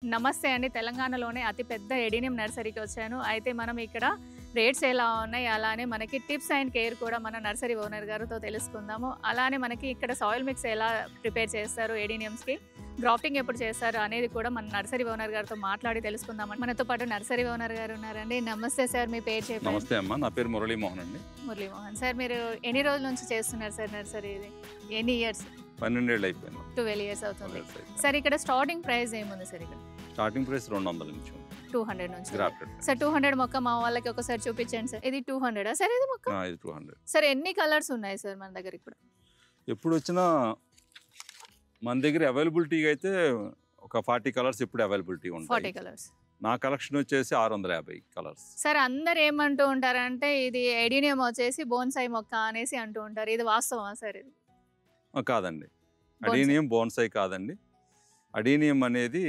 నమస్తే అండి. తెలంగాణలోనే అతి పెద్ద ఎడీనియం నర్సరీకి వచ్చాను. అయితే మనం ఇక్కడ రేట్స్ ఎలా ఉన్నాయి, అలానే మనకి టిప్స్ అండ్ కేర్ కూడా మన నర్సరీ ఓనర్ గారితో తెలుసుకుందాము. అలానే మనకి ఇక్కడ సాయిల్ మిక్స్ ఎలా ప్రిపేర్ చేస్తారు ఎడీనియమ్స్కి, గ్రాఫ్టింగ్ ఎప్పుడు చేస్తారు అనేది కూడా మన నర్సరీ ఓనర్ గారితో మాట్లాడి తెలుసుకుందాం. మనతో పాటు నర్సరీ ఓనర్ గారు ఉన్నారండి. నమస్తే సార్, మీ పేరు చెప్పండి. నమస్తే అమ్మా, నా పేరు మురళీమోహన్ అండి. మురళీమోహన్ సార్, మీరు ఎన్ని రోజుల నుంచి చేస్తున్నారు సార్ నర్సరీ? ఇది ఎన్ని ఇయర్స్? 12 ఏళ్ళు అయిపోయింది. 12 ఇయర్స్ అవుతుంది సార్. ఇక్కడ స్టార్టింగ్ ప్రైస్ ఏముంది సార్? ఇక్కడ స్టార్టింగ్ ప్రైస్ 200 నుంచి 200 నుంచి గ్రాఫ్టెడ్ సార్. 200 మొక్క మా వాళ్ళకి ఒకసారి చూపించండి సార్. ఇది 200 సార్? ఇది మొక్క ఇది 200 సార్. ఎన్ని కలర్స్ ఉన్నాయి సార్ మన దగ్గర? ఇప్పుడు ఎప్పుడు వచ్చినా మన దగ్గర అవైలబిలిటీ అయితే ఒక 40 కలర్స్ ఇప్పుడు అవైలబిలిటీ ఉంటాయి. 40 కలర్స్. నా కలెక్షన్ వచ్చేసి 650 కలర్స్ సార్. అందరు ఏమంటూ ఉంటారంటే ఇది ఎడీనియం వచ్చేసి బోన్సాయి మొక్క అనేసి అంటూ ఉంటారు. ఇది వాస్తవమా సార్? ఇది కాదండి, అడీనియం బోన్సాయి కాదండి. అడీనియం అనేది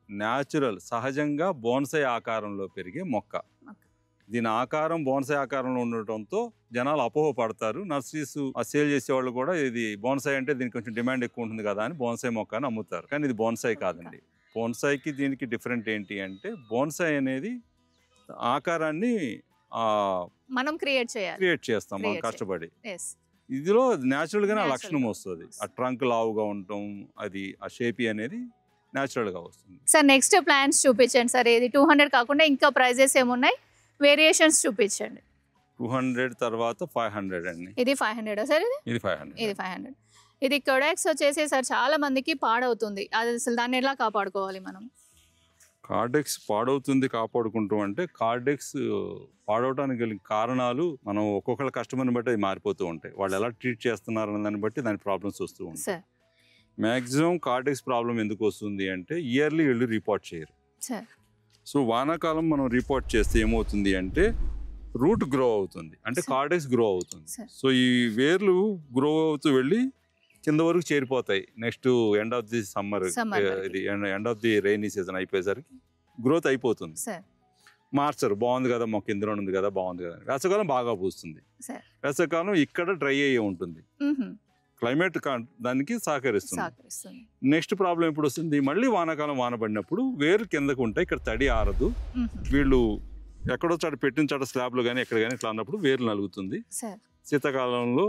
న్యాచురల్, సహజంగా బోన్సాయి ఆకారంలో పెరిగే మొక్క. దీని ఆకారం బోన్సాయి ఆకారంలో ఉండటంతో జనాలు అపోహపడతారు. నర్సరీస్ సేల్ చేసేవాళ్ళు కూడా ఇది బోన్సాయి అంటే దీనికి కొంచెం డిమాండ్ ఎక్కువ ఉంటుంది కదా అని బోన్సాయి మొక్క అని అమ్ముతారు. కానీ ఇది బోన్సాయి కాదండి. బోన్సాయికి దీనికి డిఫరెంట్ ఏంటి అంటే, బోన్సాయి అనేది ఆకారాన్ని మనం క్రియేట్ చేస్తాం మనం కష్టపడి. ఇదిలో న్యాచురల్ గానే లక్షణం వస్తుంది. ఆ ట్రంక్ లావుగా ఉండటం, అది ఆ షేపీ అనేది న్యాచురల్ గా వస్తుంది. సార్ నెక్స్ట్ ప్లాన్స్ చూపించండి సార్. ఇది 200 కాకుండా ఇంకా ప్రైజెస్ ఏమున్నాయి, వేరియేషన్స్ చూపించండి. 200 తర్వాత 500 అండి. ఇది 500 సార్? ఇది 500. ఇది 500. ఇది కొడాక్స్ వచ్చేసి సార్ చాలా మందికి పాడవుతుంది. అది అసలు దాన్ని ఎలా కాపాడుకోవాలి మనం? కార్డెక్స్ పాడవుతుంది కాపాడుకుంటూ అంటే, కార్డెక్స్ పాడవడానికి గల కారణాలు మనం ఒక్కొక్కళ్ళ కస్టమర్ని బట్టి అది మారిపోతూ ఉంటాయి. వాళ్ళు ఎలా ట్రీట్ చేస్తున్నారు అన్న దాన్ని బట్టి దాని ప్రాబ్లమ్స్ వస్తూ ఉంటాయి. మ్యాక్సిమం కార్డెక్స్ ప్రాబ్లం ఎందుకు వస్తుంది అంటే, ఇయర్లీ వీళ్ళు రిపోర్ట్ చేయరు. సో వానాకాలం మనం రిపోర్ట్ చేస్తే ఏమవుతుంది అంటే, రూట్ గ్రో అవుతుంది, అంటే కార్డెక్స్ గ్రో అవుతుంది. సో ఈ వేర్లు గ్రో అవుతూ వెళ్ళి కింద వరకు చేరిపోతాయి. Next end of the summer, ఇది end of the rainy season అయిపోయేసరికి గ్రోత్ అయిపోతుంది. మార్చరు, బాగుంది కదా మొక్క ఇందులో ఉంది కదా, బాగుంది కదా. వేసవకాలం బాగా పూస్తుంది. వేసవకాలం ఇక్కడ డ్రై అయ్యే ఉంటుంది, క్లైమేట్ దానికి సహకరిస్తుంది. నెక్స్ట్ ప్రాబ్లం ఎప్పుడు వస్తుంది, మళ్ళీ వానాకాలం వాన పడినప్పుడు వేరు కిందకు ఉంటాయి, ఇక్కడ తడి ఆరదు. వీళ్ళు ఎక్కడో చాట పెట్టిన చాట స్లాబ్లో కానీ ఎక్కడ కానీ ఇట్లా అన్నప్పుడు వేర్లు నలుగుతుంది. శీతాకాలంలో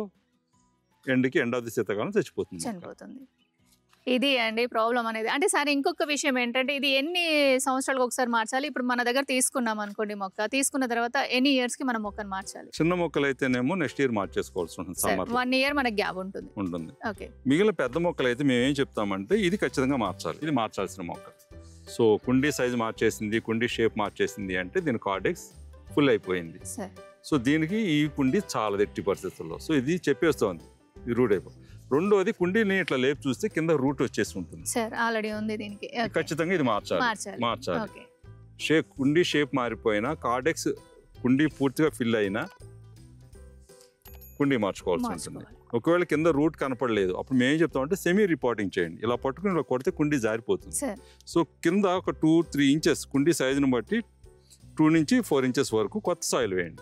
ఎండ్కి ఎండ్ ఆఫ్ ది శీతాకాలం చచ్చిపోతుంది. ఇది అండి ప్రాబ్లం అనేది. అంటే సార్ ఇంకొక విషయం ఏంటంటే, ఇది ఎన్ని సంవత్సరాలకు ఒకసారి మార్చాలి? ఇప్పుడు మన దగ్గర తీసుకున్నాం అనుకోండి మొక్క, తీసుకున్న తర్వాత ఎన్ని ఇయర్స్ కి మనం మొక్కను మార్చాలి? చిన్న మొక్కలు అయితేనేమో నెక్స్ట్ ఇయర్ మార్చేసుకోవాల్సి ఉంటుంది. 1 ఇయర్ మనకి గ్యాప్ ఉంటుంది. మిగిలిన పెద్ద మొక్కలు అయితే మేము ఏం చెప్తామంటే, ఇది ఖచ్చితంగా మార్చాలి, ఇది మార్చాల్సిన మొక్క. సో కుండీ సైజ్ మార్చేసింది, కుండీ షేప్ మార్చేసింది అంటే దీని కార్డెక్స్ ఫుల్ అయిపోయింది. సో దీనికి ఈ కుండీ చాలా ఎట్టి పరిస్థితుల్లో, సో ఇది చెప్పేస్తోంది, ఇది రూట్ అయిపోయింది. రెండోది, కుండీని ఇట్లా లేపు చూస్తే కింద రూట్ వచ్చేసి ఉంటుంది. ఖచ్చితంగా ఇది మార్చాలి. కుండీ షేప్ మారిపోయినా, కార్డెక్స్ కుండీ పూర్తిగా ఫిల్ అయినా కుండీ మార్చుకోవాల్సి ఉంటుంది. ఒకవేళ కింద రూట్ కనపడలేదు, అప్పుడు మేము ఏం చెప్తామంటే సెమీ రిపోర్టింగ్ చేయండి. ఇలా పట్టుకుని ఇలా కొడితే కుండీ జారిపోతుంది. సో కింద ఒక 2-3 ఇంచెస్ కుండీ సైజుని బట్టి 2 నుంచి 4 ఇంచెస్ వరకు కొత్త సాయిల్ వేయండి.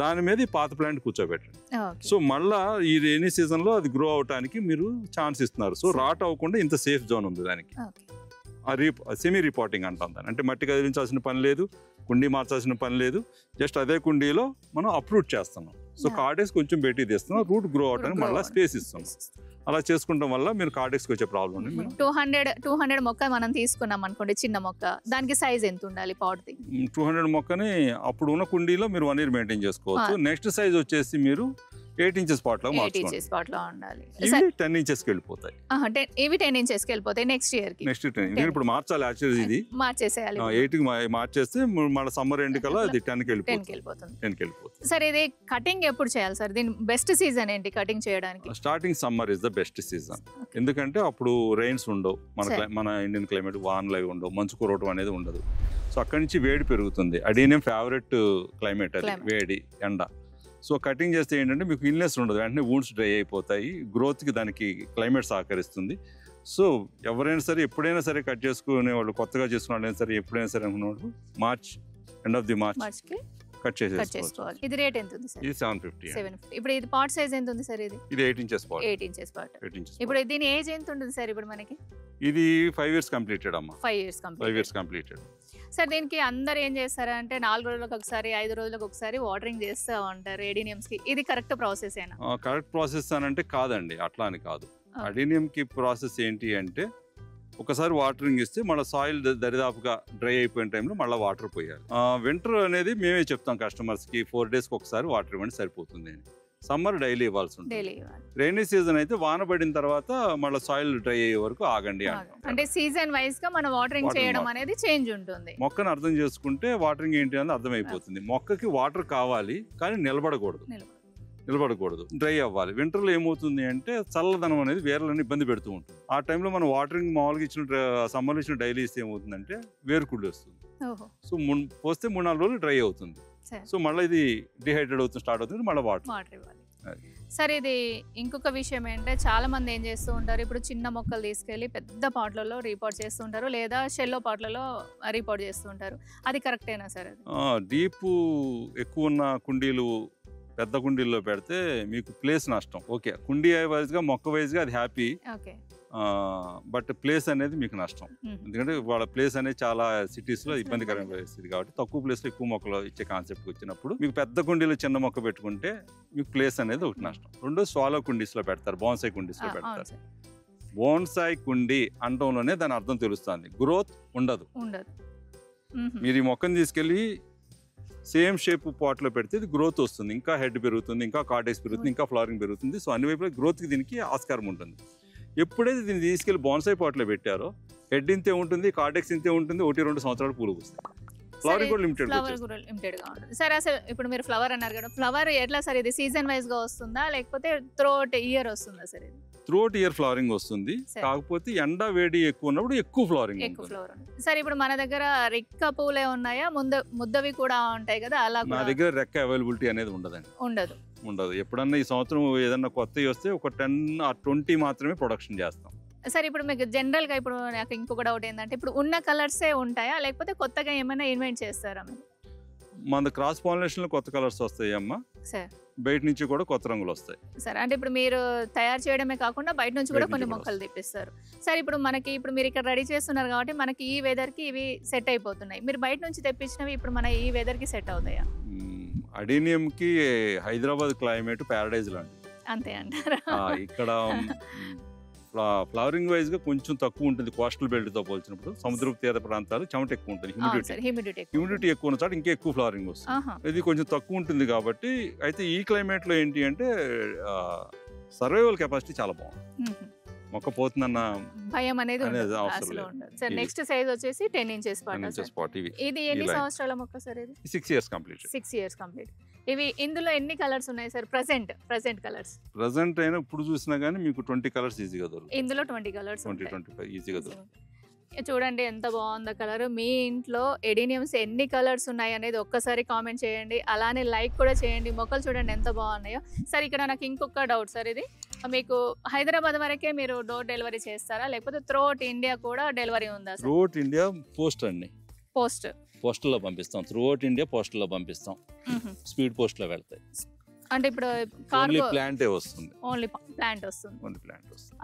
దాని మీద ఈ పాత ప్లాంట్ కూర్చోబెట్టండి. సో మళ్ళా ఈ రైనీ సీజన్ లో అది గ్రో అవడానికి మీరు ఛాన్స్ ఇస్తున్నారు. సో రాట్ అవ్వకుండా ఇంత సేఫ్ జోన్ ఉంది దానికి. సెమీ రిపోర్టింగ్ అంటాం దాన్ని. అంటే మట్టి కదిలించాల్సిన పని లేదు, కుండీ మార్చాల్సిన పని లేదు, జస్ట్ అదే కుండీలో మనం అప్రూట్ చేస్తున్నాం. సో కార్డెక్స్ కొంచెం బయటికి తీస్తున్నాం, రూట్ గ్రో అవడానికి మళ్ళీ స్పేస్ ఇస్తున్నాం. అలా చేసుకుంటాం వల్ల మీరు కార్డెక్స్కి వచ్చే ప్రాబ్లం. 200 మొక్క మనం తీసుకున్నాం అనుకోండి, చిన్న మొక్క, దానికి సైజ్ ఎంత ఉండాలి పాట్ది? 200 మొక్కని అప్పుడు ఉన్న కుండీలో మీరు 1 ఇయర్ మెయింటైన్ చేసుకోవచ్చు. నెక్స్ట్ సైజ్ వచ్చేసి మీరు 8 ఇంచెస్ పాట్ లో ఉండాలి. 10 ఇంచెస్ కి వెళ్ళిపోతాయి. ఇవి 10 ఇంచెస్ కి వెళ్ళిపోతాయి నెక్స్ట్ ఇయర్ కి. నెక్స్ట్ ఇప్పుడు మార్చాలి, యాక్చువల్లీ ఇది మార్చేసేయాలి. 8 కి మార్చేస్తే మన సమ్మర్ ఎండ్ కల్లా అది 10 కి వెళ్ళిపోతుంది. సార్ ఇది కటింగ్ ఎప్పుడు చేయాలి సార్? దీని బెస్ట్ సీజన్ ఏంటి కటింగ్ చేయడానికి? Starting summer is the best season. ఎందుకంటే అప్పుడు రెయిన్స్ ఉండవు, మన ఇండియన్ క్లైమేట్ వానలు అవి ఉండవు, మంచు కురవటం అనేది ఉండదు. సో అక్కడి నుంచి వేడి పెరుగుతుంది. అడీనియం ఫేవరెట్ క్లైమేట్ అది, వేడి ఎండ. సో కటింగ్ చేస్తే ఏంటంటే మీకు ఇల్నెస్ ఉండదు, వెంటనే వూండ్స్ డ్రై అయిపోతాయి, గ్రోత్కి దానికి క్లైమేట్ సహకరిస్తుంది. సో ఎవరైనా సరే ఎప్పుడైనా సరే కట్ చేసుకునే వాళ్ళు, కొత్తగా చేసుకునే వాళ్ళైనా సరే ఎప్పుడైనా సరే అనుకునేవాళ్ళు end of the March cut చేసుకోవాలి. ఇది రేట్ ఎంత ఉంది సార్? ఇది 750. 750. ఇప్పుడు ఇది పాట్ సైజ్ ఎంత ఉంది సార్? ఇది 8 ఇంచెస్ పాట్. 8 inches pot. ఇప్పుడు దీని ఏజ్ ఎంత ఉంటుంది సార్ ఇప్పుడు మనకి? ఇది 5 years కంప్లీటెడ్ అమ్మా. 5 years కంప్లీటెడ్. సార్ దీనికి అందరు ఏం చేస్తారంటే 4 రోజులకు ఒకసారి 5 రోజులకు ఒకసారి వాటరింగ్ చేస్తూ ఉంటారు ఎడీనియమ్స్ కి. ఇది కరెక్ట్ ప్రాసెస్ ఏనా? కరెక్ట్ ప్రాసెస్ అని అంటే కాదండి, అట్లా అని కాదు. అడీనియం కి ప్రాసెస్ ఏంటి అంటే ఒకసారి వాటరింగ్ ఇస్తే మళ్ళీ సాయిల్ దరిదాపుగా డ్రై అయిపోయిన టైంలో మళ్ళీ వాటర్ పోయాలి. వింటర్ అనేది మేమే చెప్తాం కస్టమర్స్కి 4 days ఒకసారి వాటర్ ఇవ్వండి సరిపోతుంది అని. సమ్మర్ డైలీ ఇవ్వాల్సి ఉంటుంది. రైనీ సీజన్ అయితే వాన పడిన తర్వాత మళ్ళీ సాయిల్ డ్రై అయ్యే వరకు ఆగండి అంటే సీజన్ వైజ్ గా మనం వాటరింగ్ చేయడం అనేది చేంజ్ ఉంటుంది. మొక్కను అర్థం చేసుకుంటే వాటరింగ్ ఏంటి అనేది అర్థమైపోతుంది. మొక్కకి వాటర్ కావాలి కానీ నిలబడకూడదు, డ్రై అవ్వాలి. వింటర్లో ఏమవుతుంది అంటే చల్లదనం అనేది వేర్లను ఇబ్బంది పెడుతూ ఉంటుంది. ఆ టైంలో మనం వాటరింగ్ మామూలుగా ఇచ్చిన సమ్మర్లో ఇచ్చిన డైలీ ఇస్తే ఏమవుతుందంటే వేరుకుళ్ళు వస్తుంది. సో పోస్తే 3-4 రోజులు డ్రై అవుతుంది. సో మళ్ళీ ఇది డిహైడ్రేట్ అవుతుంది, స్టార్ట్ అవుతుంది, మళ్ళీ వాటర్ ఇవ్వాలి. సరే, ఇది ఇంకొక విషయం ఏంటంటే చాలా మంది ఏం చేస్తూ ఉంటారు, ఇప్పుడు చిన్న మొక్కలు తీసుకెళ్లి పెద్ద పాట్లలో రీపోర్ట్ చేస్తుంటారు, లేదా షెల్లో పాట్లలో రీపోర్ట్ చేస్తూ ఉంటారు. అది కరెక్టేనా సార్? డీప్ ఎక్కువ ఉన్న కుండీలు పెద్ద కుండీల్లో పెడితే మీకు ప్లేస్ నష్టం. ఓకే, కుండీ వైజ్ గా మొక్క వైజ్ గా అది హ్యాపీ, బట్ ప్లేస్ అనేది మీకు నష్టం. ఎందుకంటే వాళ్ళ ప్లేస్ అనేది చాలా సిటీస్ లో ఇబ్బందికరమైన పరిస్థితి కాబట్టి తక్కువ ప్లేస్ లో ఎక్కువ మొక్కలు ఇచ్చే కాన్సెప్ట్ వచ్చినప్పుడు మీకు పెద్ద కుండీలో చిన్న మొక్క పెట్టుకుంటే మీకు ప్లేస్ అనేది ఒకటి నష్టం. రెండో స్వాలో కుండీస్ లో పెడతారు, బోన్సాయి కుండీస్ లో పెడతారు. బోన్సాయి కుండీ అంటంలోనే దాని అర్థం తెలుస్తుంది, గ్రోత్ ఉండదు. మీరు ఈ మొక్కను తీసుకెళ్లి సేమ్ షేప్ పాట్ లో పెడితే ఇది గ్రోత్ వస్తుంది, ఇంకా హెడ్ పెరుగుతుంది, ఇంకా కార్డెక్స్ పెరుగుతుంది, ఇంకా ఫ్లవరింగ్ పెరుగుతుంది. సో అన్ని వైపులా గ్రోత్ కి దీనికి ఆస్కారం ఉంటుంది. ఎప్పుడైతే దీన్ని తీసుకెళ్లి బోన్సాయి పాట్ లో పెట్టారో హెడ్ ఇంతే ఉంటుంది, కార్డెక్స్ ఇంతే ఉంటుంది, 1-2 సంవత్సరాలు పూలు పూస్తాయి. ఫ్లవరింగ్ కూడా లిమిటెడ్ గా ఉంటుంది. సరే, అసలు ఇప్పుడు మీరు ఫ్లవర్ అన్నారు కదా, ఫ్లవర్ ఎట్లా సార్? ఇది సీజన్ వైజ్ గా వస్తుందా లేకపోతే త్రూఅవుట్ ఇయర్ వస్తుందా సార్? ఇది త్రూఅవుట్ ఇయర్ ఫ్లవరింగ్ వస్తుంది, కాకపోతే ఎండ వేడి ఎక్కువ ఉన్నప్పుడు ఎక్కువ ఫ్లవరింగ్. సరే, ఇప్పుడు మన దగ్గర రెక్క పూలే ఉన్నాయా, ముద్దవి కూడా ఉంటాయి కదా, అలా నా దగ్గర రెక్క అవైలబిలిటీ అనేది ఉండదండి. ఉండదు. ఎప్పుడన్నా ఈ సంవత్సరం ఏదన్నా కొత్తవి వస్తే ఒక 10 or 20 మాత్రమే ప్రొడక్షన్ చేస్తాం. సరే, ఇప్పుడు మీకు జనరల్ గా ఇప్పుడు నాకు ఇంకొక డౌట్ ఏంటంటే, ఇప్పుడు ఉన్న కలర్సే ఉంటాయా లేకపోతే కొత్తగా ఏమైనా ఇన్వెంట్ చేస్తారా మీరు? మన క్రాస్ పాలినేషన్ లో కొత్త కలర్స్ వస్తాయి అమ్మా, బయట నుంచి కూడా కొత్త రంగులు వస్తాయి. సరే, అంటే ఇప్పుడు మీరు తయారు చేయడమే కాకుండా బయట నుంచి కూడా కొన్ని మొక్కలు తెప్పిస్తారు. సరే, ఇప్పుడు మీరు ఇక్కడ రెడీ చేస్తున్నారు కాబట్టి మనకి ఈ వెదర్ కి ఇవి సెట్ అయిపోతున్నాయి. మీరు బయట నుంచి తెప్పించినవి ఇప్పుడు మన ఈ వెదర్ కి సెట్ అవుతాయా? అడీనియం కి హైదరాబాద్ క్లైమేట్ ప్యారడైజ్ లాంటిది, అంతే అంటారా? ఇక్కడ ఫ్లవరింగ్ వైజ్ గా కొంచెం తక్కువ ఉంటుంది కోస్టల్ బెల్ట్ తో పోల్చినప్పుడు. సముద్రపు తీర ప్రాంతాలు చెమట ఎక్కువ ఉంటుంది, హ్యూమిడిటీ ఎక్కువ ఉన్న చోట ఇంకా ఎక్కువ ఫ్లవరింగ్ వస్తుంది. ఇది కొంచెం తక్కువ ఉంటుంది కాబట్టి. అయితే ఈ క్లైమేట్ లో ఏంటి అంటే సర్వైవల్ కెపాసిటీ చాలా బాగుంది, మొక్క పోతుందన్న భయం అనేది నెక్స్ట్ సైజ్ వచ్చేసి 10 inches పాట్. ఇది ఎన్ని సంవత్సరాల మొక్క సార్? ఇది 6 years కంప్లీట్. 6 years complete. ఇవి ఇందులో ఎన్ని కలర్స్ ఉన్నాయి సార్? ప్రెసెంట్ కలర్స్ ప్రెసెంట్ అయినా ఇప్పుడు చూసినా గానీ మీకు 20 కలర్స్ ఈజీగా దొరుకుతాయి. ఇందులో 20 కలర్స్ 20-25 ఈజీగా దొరుకుతాయి. చూడండి ఎంత బాగుందో కలర్. మీ ఇంట్లో ఎడీనియమ్స్ ఎన్ని కలర్స్ ఉన్నాయి అనేది ఒక్కసారి కామెంట్ చేయండి, అలానే లైక్ కూడా చేయండి. మొక్కలు చూడండి ఎంత బాగున్నాయో. సార్, ఇక్కడ నాకు ఇంకొక డౌట్ సార్, ఇది మీకు హైదరాబాద్ వరకే మీరు డోర్ డెలివరీ చేస్తారా లేకపోతే త్రూఅవుట్ ఇండియా కూడా డెలివరీ ఉందా? త్రూఅవుట్ ఇండియా పోస్ట్ అండి, పోస్టల్లో పంపిస్తాం. త్రూఅవుట్ ఇండియా పోస్టల్లో పంపిస్తాం, స్పీడ్ పోస్ట్ లో వెళ్తాయి. అంటే ఇప్పుడు ఓన్లీ ప్లాంట్ వస్తుంది, ఓన్లీ ప్లాంట్ వస్తుంది.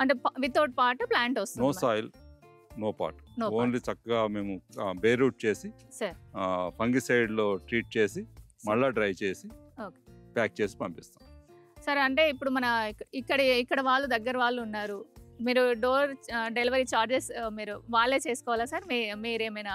అంటే వితౌట్ పార్ట్ ప్లాంట్ వస్తుంది, no soil no pot, only చక్కగా మేము బేరూట్ చేసి ఫంగిసైడ్ లో ట్రీట్ చేసి మళ్ళా డ్రై చేసి ప్యాక్ చేసి పంపిస్తాం. సరే, అంటే ఇప్పుడు మన ఇక్కడ వాళ్ళు దగ్గర వాళ్ళు ఉన్నారు, మీరు డోర్ డెలివరీ చార్జెస్ మీరు వాళ్ళే చేసుకోవాలా సార్? మీరేమైనా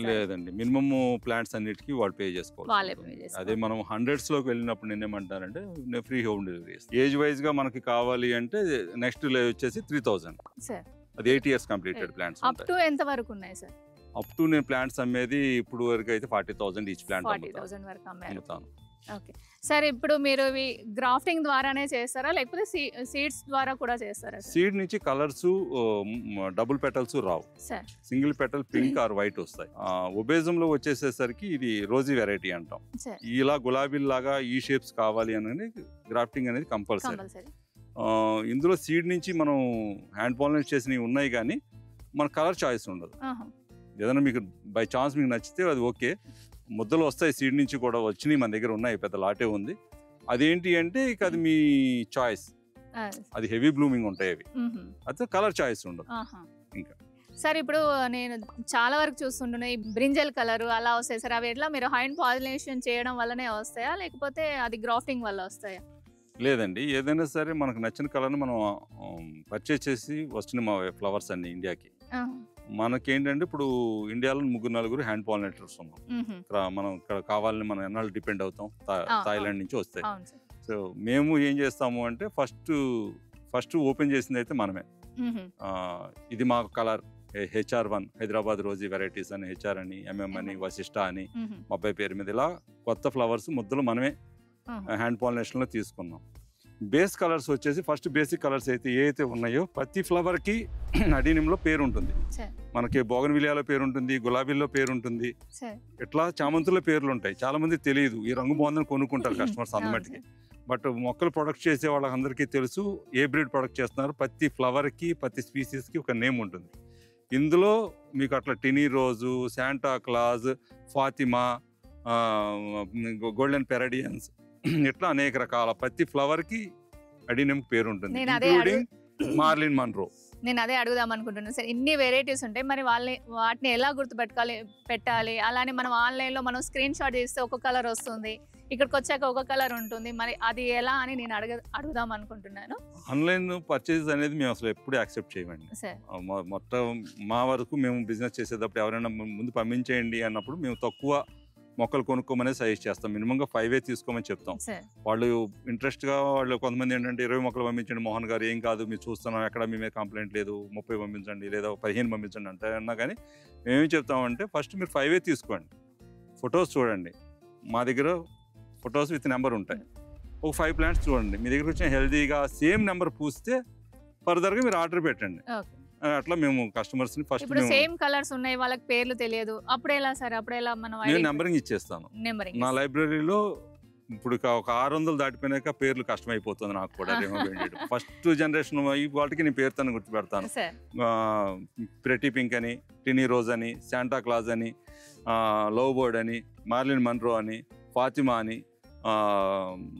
లేదండి, మినిమమ్ ప్లాంట్స్ అన్నిటికీ వాళ్ళు పే చేసుకోవాలి. అదే మనం 100s లోకి వెళ్ళినప్పుడు నేనేమంటానంటే free home delivery. Age wise గా మనకి కావాలి అంటే నెక్స్ట్ వచ్చేసి 3000 సార్. అది 8 years completed plants. Up to ఎంత వరకు ఉన్నాయి సార్? అప్ టు నేను ప్లాంట్స్ అమ్మేది ఇప్పుడు వరకు అయితే 40,000 ఈచ్ ప్లాంట్ 40,000 వరకు అమ్ముతాను. ఓకే సార్, ఇప్పుడు మీరు ఇవి గ్రాఫ్టింగ్ ద్వారానే చేస్తారా లేకపోతే సీడ్స్ ద్వారా కూడా చేస్తారా? సీడ్ నుంచి colours double petals Rao, single petal pink are white వస్తాయి. ఒబేజం లో వచ్చేసేసరికి ఇది రోజీ వెరైటీ అంటాం. ఇలా గులాబీ లాగా ఈ షేప్స్ కావాలి అని గ్రాఫ్టింగ్ అనేది కంపల్సరీ. ఇందులో సీడ్ నుంచి మనం హ్యాండ్ పాలినేట్ చేసినవి ఉన్నాయి కానీ మన కలర్ చాయిస్ ఉండదు. ఏదైనా మీకు బై ఛాన్స్ మీకు నచ్చితే అది ఓకే, ముద్దలు వస్తాయి సీడ్ నుంచి కూడా వచ్చినాయి, మన దగ్గర ఉన్నాయి, పెద్ద లాటే ఉంది. అదేంటి అంటే ఇక అది మీ చాయిస్, అది హెవీ బ్లూమింగ్ ఉంటాయి అవి, అయితే కలర్ చాయిస్ ఉండదు. ఇంకా సార్ ఇప్పుడు నేను చాలా వరకు చూస్తుంటున్నా ఈ బ్రింజల్ కలర్ అలా వస్తాయి సార్, అవి ఎట్లా మీరు హ్యాండ్ పాలినేషన్ చేయడం వల్లనే వస్తాయా లేకపోతే అది గ్రాఫ్టింగ్ వల్ల వస్తాయా? లేదండి, ఏదైనా సరే మనకు నచ్చిన కలర్ని మనం పర్చేస్ చేసి వస్తున్నాయి మా ఫ్లవర్స్ అన్ని ఇండియాకి. మనకేంటంటే ఇప్పుడు ఇండియాలో 3-4 హ్యాండ్ పాలినేటర్స్ ఉన్నాం. మనం ఇక్కడ కావాలని మనం ఎన్నాళ్ళు డిపెండ్ అవుతాం, థాయిలాండ్ నుంచి వస్తాయి. సో మేము ఏం చేస్తాము అంటే ఫస్ట్ ఓపెన్ చేసింది అయితే మనమే. ఇది మా colour HR1 Hyderabad rosy varieties అని, HR అని, MM అని, వశిష్ట అని మా అబ్బాయి పేరు మీద ఇలా కొత్త ఫ్లవర్స్ ముద్దలు మనమే హ్యాండ్ పాలినేషన్ లో తీసుకున్నాం. బేస్ కలర్స్ వచ్చేసి ఫస్ట్ బేసిక్ కలర్స్ అయితే ఏవైతే ఉన్నాయో ప్రతి ఫ్లవర్ కి అడీనియంలో పేరు ఉంటుంది. మనకి బోగన్విలియాలో పేరు ఉంటుంది, గులాబీల్లో పేరు ఉంటుంది, ఇట్లా చామంతుల్లో పేర్లు ఉంటాయి. చాలా మంది తెలియదు, ఈ రంగు బాగుందని కొనుక్కుంటారు కస్టమర్స్ అందమటికి. బట్ మొక్కలు ప్రొడక్ట్ చేసే వాళ్ళందరికీ తెలుసు ఏ బ్రీడ్ ప్రొడక్ట్ చేస్తున్నారు. ప్రతి ఫ్లవర్ కి ప్రతి స్పీసీస్ కి ఒక నేమ్ ఉంటుంది. ఇందులో మీకు అట్లా టినీ రోజు, శాంటా క్లాజ్, ఫాతిమా, గోల్డెన్ పెరడియన్స్, ఇట్లా అనేక రకాల ప్రతి ఫ్లవర్ కి అడీనియం పేరు ఉంటుంది, ఇంక్లూడింగ్ మార్లిన్ మన్రో. నేను అదే అడుగుదాం అనుకుంటున్నాను సార్, ఇన్ని వెరైటీస్ ఉంటాయి, మరి వాటిని ఎలా పెట్టాలి? అలానే మనం ఆన్లైన్ లో మనం స్క్రీన్ షాట్ చేస్తే ఒక కలర్ వస్తుంది, ఇక్కడికి వచ్చాక ఒక కలర్ ఉంటుంది, మరి అది ఎలా అని నేను అడుగుదాం అనుకుంటున్నాను. ఆన్లైన్ పర్చేజ్ అనేది మేము అసలు ఎప్పుడు యాక్సెప్ట్ చేయమండి. మొత్తం మా వరకు మేము బిజినెస్ చేసేటప్పుడు ఎవరైనా ముందు పంపించేయండి అన్నప్పుడు మేము తక్కువ మొక్కలు కొనుక్కోమని సజెస్ట్ చేస్తాం. మినిమంగా 5 తీసుకోమని చెప్తాం. వాళ్ళు ఇంట్రెస్ట్ గా వాళ్ళు కొంతమంది ఏంటంటే 20 మొక్కలు పంపించండి మోహన్ గారు, ఏం కాదు మీరు చూస్తున్నాం, ఎక్కడ మీ మీద కంప్లైంట్ లేదు, 30 పంపించండి లేదా 15 పంపించండి అంటే అన్నా కానీ మేమేం చెప్తామంటే ఫస్ట్ మీరు 5 తీసుకోండి, ఫొటోస్ చూడండి, మా దగ్గర ఫొటోస్ విత్ నెంబర్ ఉంటాయి, ఒక 5 ప్లాంట్స్ చూడండి, మీ దగ్గర వచ్చిన హెల్దీగా సేమ్ నెంబర్ పూస్తే ఫర్దర్గా మీరు ఆర్డర్ పెట్టండి. అట్లా మేము కస్టమర్స్ ని ఫస్ట్ సేమ్ కలర్స్ ఉన్నాయి, వాళ్ళకి పేర్లు తెలియదు, అప్పుడు ఎలా సార్? అప్పుడు ఎలా మనం నెంబరింగ్ ఇచ్చేస్తాను. నా లైబ్రరీలో ఇప్పుడు ఒక 600 దాటిపోయినాక పేర్లు కష్టమైపోతుంది నాకు కూడా. ఫస్ట్ జనరేషన్ వాటికి నేను పేరుతో గుర్తుపెడతాను. ప్రెటీ పింక్ అని, టినీ రోజ్ అని, శాంటా క్లాజ్ అని, లవ్ బర్డ్ అని, మార్లిన్ మన్రో అని, ఫాతిమా అని,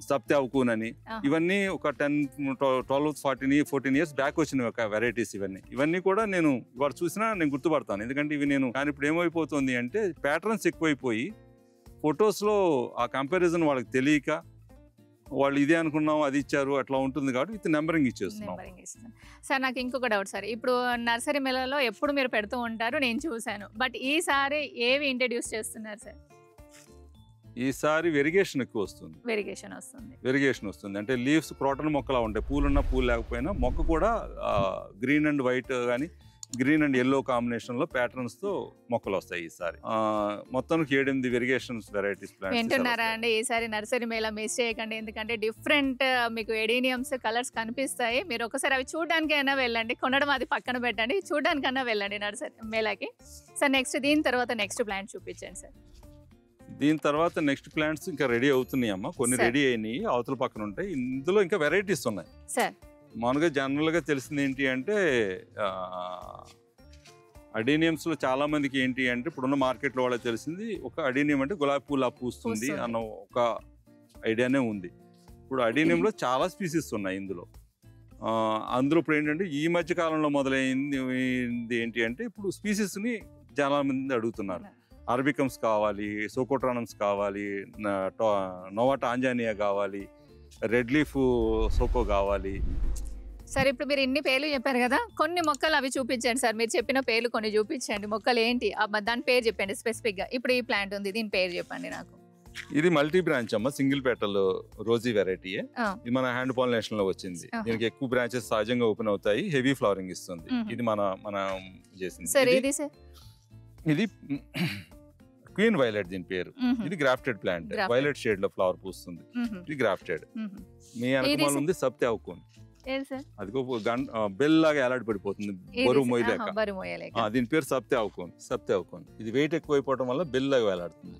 సప్త్యావకూన్ అని, ఇవన్నీ ఒక 10-12-14 ఇయర్స్ బ్యాక్ వచ్చిన ఒక వెరైటీస్. ఇవన్నీ కూడా నేను ఇవాళ చూసినా నేను గుర్తుపడతాను, ఎందుకంటే ఇవి నేను. కానీ ఇప్పుడు ఏమైపోతుంది అంటే ప్యాటర్న్స్ ఎక్కువైపోయి ఫొటోస్లో ఆ కంపారిజన్ వాళ్ళకి తెలియక వాళ్ళు ఇదే అనుకున్నాం అది ఇచ్చారు అట్లా ఉంటుంది, కాబట్టి విత్ నెంబరింగ్ ఇచ్చేస్తున్నాం. సార్ నాకు ఇంకొక డౌట్ సార్, ఇప్పుడు నర్సరీ మేళలో ఎప్పుడు మీరు పెడుతూ ఉంటారు, నేను చూశాను, బట్ ఈసారి ఏవి ఇంట్రడ్యూస్ చేస్తున్నారు సార్? ఈసారి వెరిగేషన్ ఎక్కువ వస్తుంది. వెరిగేషన్ వస్తుంది అంటే లీవ్స్ క్రోటన్ మొక్కలా ఉంటాయి, పూలున్నా పూలు లేకపోయినా మొక్క కూడా గ్రీన్ అండ్ వైట్ కానీ గ్రీన్ అండ్ ఎల్లో కాంబినేషన్ లో ప్యాటర్న్స్ తో మొక్కలు వస్తాయి ఈసారి. మొత్తానికి 7-8 వెరిగేషన్ వెరైటీస్ ప్లాంట్స్. వింటున్నారా అండి? ఈసారి నర్సరీ మేళ మిస్ చేయకండి, ఎందుకంటే డిఫరెంట్ మీకు ఎడీనియమ్స్ కలర్స్ కనిపిస్తాయి. మీరు ఒకసారి అవి చూడడానికైనా వెళ్ళండి, కొనడం అది పక్కన పెట్టండి, చూడడానికైనా వెళ్ళండి నర్సరీ మేళకి. సార్ నెక్స్ట్ దీని తర్వాత నెక్స్ట్ ప్లాంట్ చూపించండి సార్. దీని తర్వాత నెక్స్ట్ ప్లాంట్స్ ఇంకా రెడీ అవుతున్నాయి అమ్మా, కొన్ని రెడీ అయినాయి, అవతల పక్కన ఉంటాయి. ఇందులో ఇంకా వెరైటీస్ ఉన్నాయి సార్. మామూలుగా జనరల్గా తెలిసింది ఏంటి అంటే అడీనియమ్స్లో చాలా మందికి ఏంటి అంటే ఇప్పుడున్న మార్కెట్లో వాళ్ళకి తెలిసింది ఒక అడీనియం అంటే గులాబీ పూలా పూస్తుంది అన్న ఒక ఐడియానే ఉంది. ఇప్పుడు అడీనియంలో చాలా స్పీసీస్ ఉన్నాయి ఇందులో. అందులో ఇప్పుడు ఏంటంటే ఈ మధ్య కాలంలో మొదలైంది ఏంటి అంటే ఇప్పుడు స్పీసీస్ని చాలా మంది అడుగుతున్నారు. అరబికమ్స్ కావాలి, సోకోట్రానమ్స్ కావాలి, నోవా టాంజానియా కావాలి, రెడ్ లీఫ్ సోకో కావాలి. సార్ ఇప్పుడు మీరు ఇన్ని పేర్లు చెప్పారు కదా, కొన్ని మొక్కలు అవి చూపించండి సార్, మీరు చెప్పిన పేర్లు కొన్ని చూపించండి. మొక్కలు ఏంటి దాని పేరు చెప్పండి స్పెసిఫిక్ గా. ఇప్పుడు ఈ ప్లాంట్ ఉంది, దీని పేరు చెప్పండి నాకు. ఇది మల్టీ బ్రాంచ్ అమ్మ, సింగిల్ పెటల్ రోజీ వెరైటీ. ఇది మన హ్యాండ్ పాలినేషన్ లో వచ్చింది. దీనికి ఎక్కువ బ్రాంచెస్ సహజంగా ఓపెన్ అవుతాయి, హెవీ ఫ్లవరింగ్ ఇస్తుంది. ఇది మన చేసింది. సార్ ఇది సార్, ఇది క్వీన్ వైలెట్ దీని పేరు. ఇది గ్రాఫ్టెడ్ ప్లాంట్, వైలెట్ షేడ్ లో ఫ్లవర్ పూస్తుంది. ఇది గ్రాఫ్టెడ్. మీ అనుకూలం ఉంది సప్త్యావకూన్, అదిగో బెల్ లాగా ఎలాడి పడిపోతుంది, బరువు మోయలేక. దీని పేరు సప్త్యావకూన్. ఇది వెయిట్ ఎక్కువ అయిపోవడం వల్ల బెల్ లాగా వేలాడుతుంది,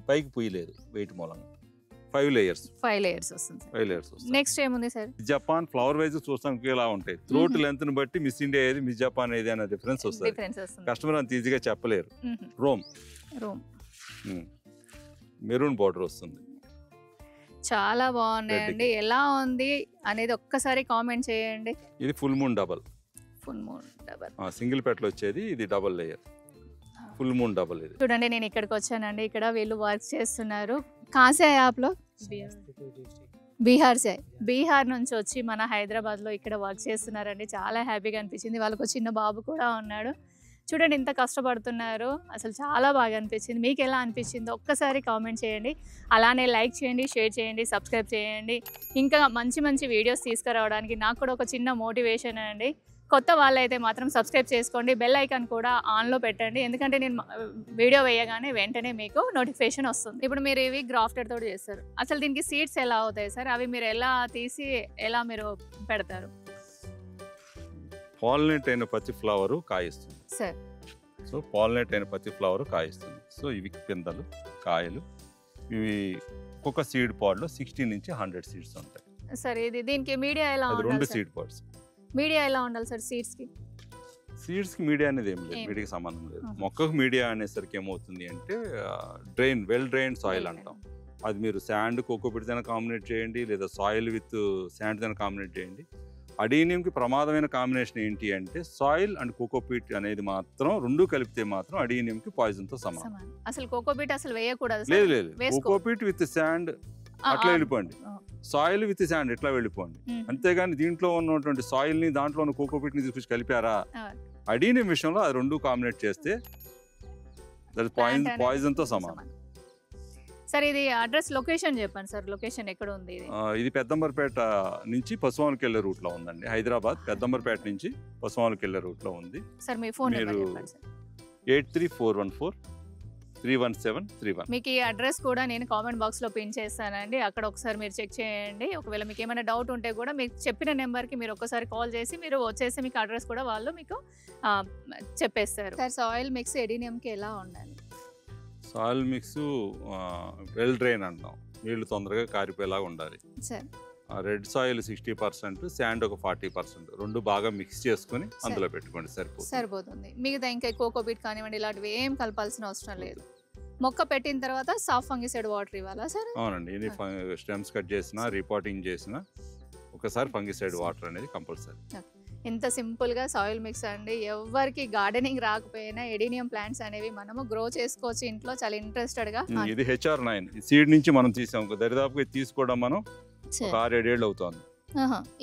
పైకి పూయలేదు వెయిట్ మూలంగా. 5 లేయర్స్ వస్తుంది. నెక్స్ట్ ఏముంది సార్? జపాన్ ఫ్లవర్ వైజ్ చూస్తానికి ఇలా ఉంటాయి. థ్రోట్ లెంత్ ని బట్టి మిస్ ఇండియా ఏది, మిస్ జపాన్ ఏది అనే డిఫరెన్స్ వస్తుంది. కస్టమర్ అంత ఈజీగా చెప్పలేరు. రోమ్ మెరూన్ బార్డర్ వస్తుంది. చాలా బాగున్నాయండి. ఎలా ఉంది అనేది ఒక్కసారి కామెంట్ చేయండి. ఇది full moon double. Full moon double. Single petal వచ్చేది, ఇది double layer. Full moon double ఇది. చూడండి నేను ఇక్కడికి వచ్చానండి. ఇక్కడ వీళ్ళు వర్క్ చేస్తున్నారు. కాసే యాప్లో బీహార్ నుంచి వచ్చి మన హైదరాబాద్లో ఇక్కడ వర్క్ చేస్తున్నారండి. చాలా హ్యాపీగా అనిపించింది. వాళ్ళకు చిన్న బాబు కూడా ఉన్నాడు. చూడండి ఇంత కష్టపడుతున్నారు. అసలు చాలా బాగా అనిపించింది. మీకు ఎలా అనిపించిందో ఒక్కసారి కామెంట్ చేయండి. అలానే లైక్ చేయండి, షేర్ చేయండి, సబ్స్క్రైబ్ చేయండి. ఇంకా మంచి మంచి వీడియోస్ తీసుకురావడానికి నాకు కూడా ఒక చిన్న మోటివేషన్ అండి. కొత్త వాళ్ళైతే మాత్రం సబ్స్క్రైబ్ చేసుకోండి. బెల్ ఐకాన్ కూడా ఆన్లో పెట్టండి. ఎందుకంటే నేను వీడియో వేయగానే వెంటనే మీకు నోటిఫికేషన్ వస్తుంది. ఇప్పుడు మీరు ఇవి గ్రాఫ్టెడ్ తోటి చేస్తారు. అసలు దీనికి సీడ్స్ ఎలా అవుతాయి సార్? అవి మీరు ఎలా తీసి ఎలా మీరు పెడతారు? పాలినేట్ అయిన ప్రతి ఫ్లవరు కాయిస్తుంది సార్. సో పాలినేట్ అయిన ప్రతి ఫ్లవరు కాయిస్తుంది. సో ఇవి పిందలు, కాయలు. ఇవి ఒక్కొక్క సీడ్ పాడ్లో 60 నుంచి 100 సీడ్స్ ఉంటాయి. సార్ ఇది దీనికి మీడియా ఎలా అది 2 ఉండాలి? Seed pads. మీడియా ఎలా ఉండాలి సార్ సీడ్స్కి? సీడ్స్కి మీడియా అనేది ఏం లేదు, మీడియాకి సంబంధం లేదు. మొక్కకు మీడియా అనేసరికి ఏమవుతుంది అంటే వెల్ డ్రైన్ సాయిల్ అంటాం. అది మీరు శాండ్ కోకోపీట్ దాన్ని కాంబినేట్ చేయండి, లేదా సాయిల్ విత్ శాండ్ దాన్ని కాంబినేట్ చేయండి. అడీనియంకి ప్రమాదమైన కాంబినేషన్ ఏంటి అంటే సాయిల్ అండ్ కోకోపీట్ అనేది మాత్రం 2 కలిపితే మాత్రం అడీనియంకి పాయిజన్తో సమానం. అసలు కోకోపీట్ అసలు వేయకూడదు. లేదు, కోకోపీట్ విత్ శాండ్ అట్లా వెళ్ళిపోండి, సాయిల్ విత్ శాండ్ ఇట్లా వెళ్ళిపోండి. అంతేగాని దీంట్లో ఉన్నటువంటి సాయిల్ ని దాంట్లో ఉన్న కోకోపీట్ ని తీసుకొచ్చి కలిపారా, అడీనియం విషయంలో అది 2 కాంబినేట్ చేస్తే పాయిజన్ తో సమానం. సార్ ఇది అడ్రస్ లొకేషన్ చెప్పండి సార్. లొకేషన్ ఎక్కడ ఉంది? ఇది పెద్దంబర్పేట నుంచి పసువానికి వెళ్ళే రూట్ లో ఉందండి. హైదరాబాద్ పెద్దంబర్పేట నుంచి పసువానికి వెళ్ళే రూట్ లో ఉంది. సార్ మీ ఫోన్ నెంబర్ చెప్పండి సార్. 8341431731. మీకు ఈ అడ్రస్ కూడా నేను కామెంట్ బాక్స్ లో పిన్ చేస్తానండి. అక్కడ ఒకసారి మీరు చెక్ చేయండి. ఒకవేళ మీకు ఏమైనా డౌట్ ఉంటే కూడా మీకు చెప్పిన నెంబర్కి మీరు ఒకసారి కాల్ చేసి మీరు వచ్చేసి మీకు అడ్రస్ కూడా వాళ్ళు మీకు చెప్పేస్తారు. సార్ సాయిల్ మిక్స్ ఎడీనియంకి ఎలా ఉండాలి? సాయిల్ మిక్స్ వెల్ డ్రైన్ అంటాం, నీళ్లు తొందరగా కారిపోయేలాగా ఉండాలి. రెడ్ సాయిల్ 60%, శాండ్ ఒక 40%, 2 బాగా మిక్స్ చేసుకుని అందులో పెట్టుకోండి, సరిపోతుంది. మిగతా ఇంకా కోకోపీట్ కానివ్వండి ఇలాంటివి ఏం కలపాల్సిన అవసరం లేదు. మొక్క పెట్టిన తర్వాత సాఫ్ ఫంగిసైడ్ వాటర్ ఇవ్వాలా సార్? అవునండి. ఇది స్టెమ్స్ కట్ చేసినా రీపాటింగ్ చేసినా ఒకసారి ఫంగిసైడ్ వాటర్ అనేది కంపల్సరీ. ఎంత సింపుల్గా సాయిల్ మిక్స్ అండి. ఎవరికి గార్డెనింగ్ రాకపోయినా ఎడీనియం ప్లాంట్స్ అనేవి మనము గ్రో చేసుకోవచ్చు ఇంట్లో చాలా ఇంట్రెస్టెడ్గా. ఇది HR9 సీడ్ నుంచి మనం తీసాం, దరిదాపుగా తీసుకోవడం మనం 6-7 ఏళ్ళు అవుతుంది.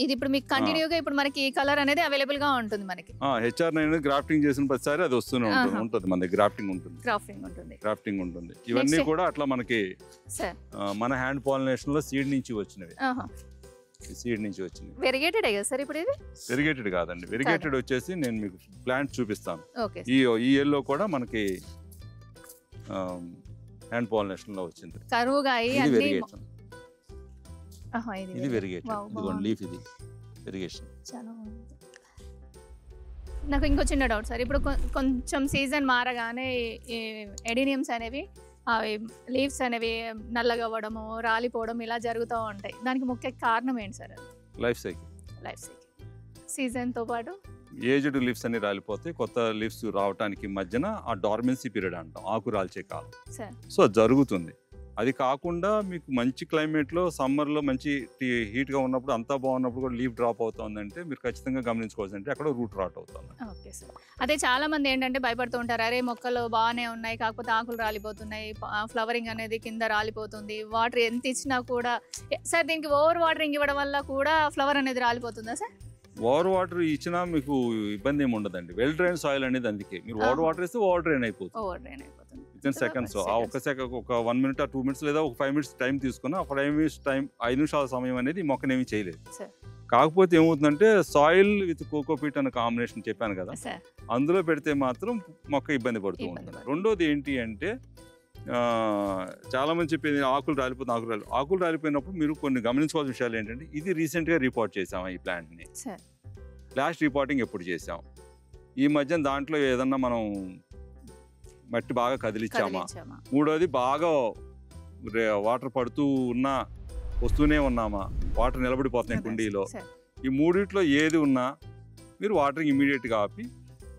ఇది ఇప్పుడు మీకు కంటిన్యూగా ఇప్పుడు మనకి ఈ కలర్ అనేది అవైలబుల్ గా ఉంటుంది మనకి. HR9 గ్రాఫ్టింగ్ చేసిన ప్రతిసారి అది వస్తూనే ఉంటుంది మన దగ్గర. గ్రాఫ్టింగ్ ఉంటుంది. ఇవన్నీ కూడా అట్లా మనకి మన హ్యాండ్ పాలినేషన్ లో సీడ్ నుంచి వచ్చినవి. వెరిగేటెడ్ కదా సార్? ఇప్పుడు ఇది వెరిగేటెడ్ కాదండి. వెరిగేటెడ్ వచ్చేసి నేను మీకు ప్లాంట్ చూపిస్తాను. ఈ ఎల్లో కూడా మనకి హ్యాండ్ పాలినేషన్ లో వచ్చింది. కరువుగా ఇది వెరిగేటెడ్. ఇదిగోండి లీఫ్, ఇది వెరిగేషన్. నాకు ఇంకో చిన్న డౌట్ సార్. ఇప్పుడు కొంచెం సీజన్ మారగానే ఎడీనియమ్స్ అనేవి లీవ్స్ అనేవి నల్లగా అవ్వడము, రాలిపోవడం ఇలా జరుగుతూ ఉంటాయి. దానికి ముఖ్య కారణం ఏంటి సార్? Life cycle. సీజన్ తో పాటు ఏజ్డ్ లీవ్స్ అన్ని రాలిపోతే కొత్త లీవ్స్ రావడానికి మధ్యన ఆ డార్మెన్సీ పీరియడ్ అంటాం, ఆకు రాల్చే కాలం. సో జరుగుతుంది. అది కాకుండా మీకు మంచి క్లైమేట్లో సమ్మర్లో మంచి హీట్గా ఉన్నప్పుడు అంతా బాగున్నప్పుడు కూడా లీఫ్ డ్రాప్ అవుతుందంటే మీరు ఖచ్చితంగా గమనించుకోవాల్సింటే అక్కడ రూట్ రాట్ అవుతుంది. Okay sir. అదే చాలా మంది ఏంటంటే భయపడుతూ ఉంటారు, అరే మొక్కలు బాగానే ఉన్నాయి కాకపోతే ఆకులు రాలిపోతున్నాయి, ఫ్లవరింగ్ అనేది కింద రాలిపోతుంది, వాటర్ ఎంత ఇచ్చినా కూడా. సార్ దీనికి ఓవర్ వాటరింగ్ ఇవ్వడం వల్ల కూడా ఫ్లవర్ అనేది రాలిపోతుందా సార్? ఓవర్ వాటర్ ఇచ్చినా మీకు ఇబ్బంది ఏమి ఉండదండి. వెల్ డ్రైన్ సాయిల్ అనేది అందుకే మీరు ఓవర్ వాటర్ ఇస్తే ఓవర్ డ్రైన్ అయిపోతుంది. Within seconds. ఒక 1 minute or 2 minutes లేదా ఒక 5 minutes టైం తీసుకుని ఆ 5 నిమిషాల సమయం అనేది మొక్కనేమి చేయలేదు. కాకపోతే ఏమవుతుందంటే సాయిల్ విత్ కోకోపీట్ అనే కాంబినేషన్ చెప్పాను కదా, అందులో పెడితే మాత్రం మొక్క ఇబ్బంది పడుతూ ఉంటుంది. రెండోది ఏంటి అంటే చాలా మంది చెప్పేది ఆకులు రాలిపోయినప్పుడు మీరు కొన్ని గమనించుకోవాల్సిన విషయాలు ఏంటంటే, ఇది రీసెంట్గా రిపోర్ట్ చేసామా ఈ ప్లాంట్ని, లాస్ట్ రిపోర్టింగ్ ఎప్పుడు చేసాం, ఈ మధ్యన దాంట్లో ఏదన్నా మనం మట్టి బాగా కదిలిచ్చామా, మూడోది బాగా వాటర్ పడుతూ ఉన్నా వస్తూనే ఉన్నామా, వాటర్ నిలబడిపోతున్నాయి కుండీలో, ఈ మూడిట్లో ఏది ఉన్నా మీరు వాటరింగ్ ఇమీడియట్గా ఆపి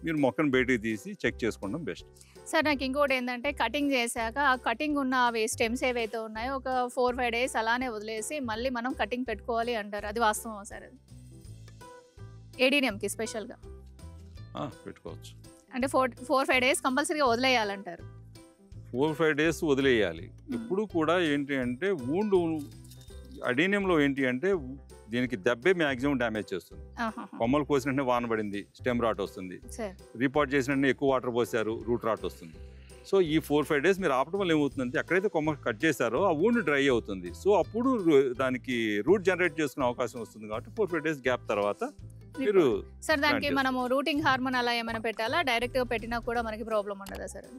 మీరు మొక్కను బయటికి తీసి చెక్ చేసుకోవడం బెస్ట్. సార్ నాకు ఇంకోటి ఏంటంటే కటింగ్ చేశాక ఆ కటింగ్ ఉన్న అవి స్టెమ్స్ ఏవైతే ఉన్నాయో ఒక 4-5 డేస్ అలానే వదిలేసి మళ్ళీ మనం కటింగ్ పెట్టుకోవాలి అంటారు, అది వాస్తవం సార్? అది ఏడీనియంకి స్పెషల్గా పెట్టుకోవచ్చు. అంటే 4-5 డేస్ కంపల్సరీగా వదిలేయాలంటారు. 4-5 డేస్ వదిలేయాలి. ఎప్పుడు కూడా ఏంటి అంటే అడీనియంలో ఏంటి అంటే దీనికి దెబ్బే మ్యాక్సిమం డ్యామేజ్ చేస్తుంది. కొమ్మలు కోసినట్టే వాన పడింది, స్టెమ్ రాట్ వస్తుంది. రీపాట్ చేసినట్టే ఎక్కువ వాటర్ పోసారు, రూట్ రాట్ వస్తుంది. సో ఈ 4-5 డేస్ మీరు ఆపడం వల్ల ఏమవుతుందంటే ఎక్కడైతే కొమ్మ కట్ చేశారో ఆ వూండ్ డ్రై అవుతుంది. సో అప్పుడు దానికి రూట్ జనరేట్ చేసుకునే అవకాశం వస్తుంది. కాబట్టి 4-5 డేస్ గ్యాప్ తర్వాత మీరు సార్ దానికి మనము రూటింగ్ హార్మోన్ అలా ఏమైనా పెట్టాలా? డైరెక్ట్గా పెట్టినా కూడా మనకి ప్రాబ్లం ఉండదా సార్?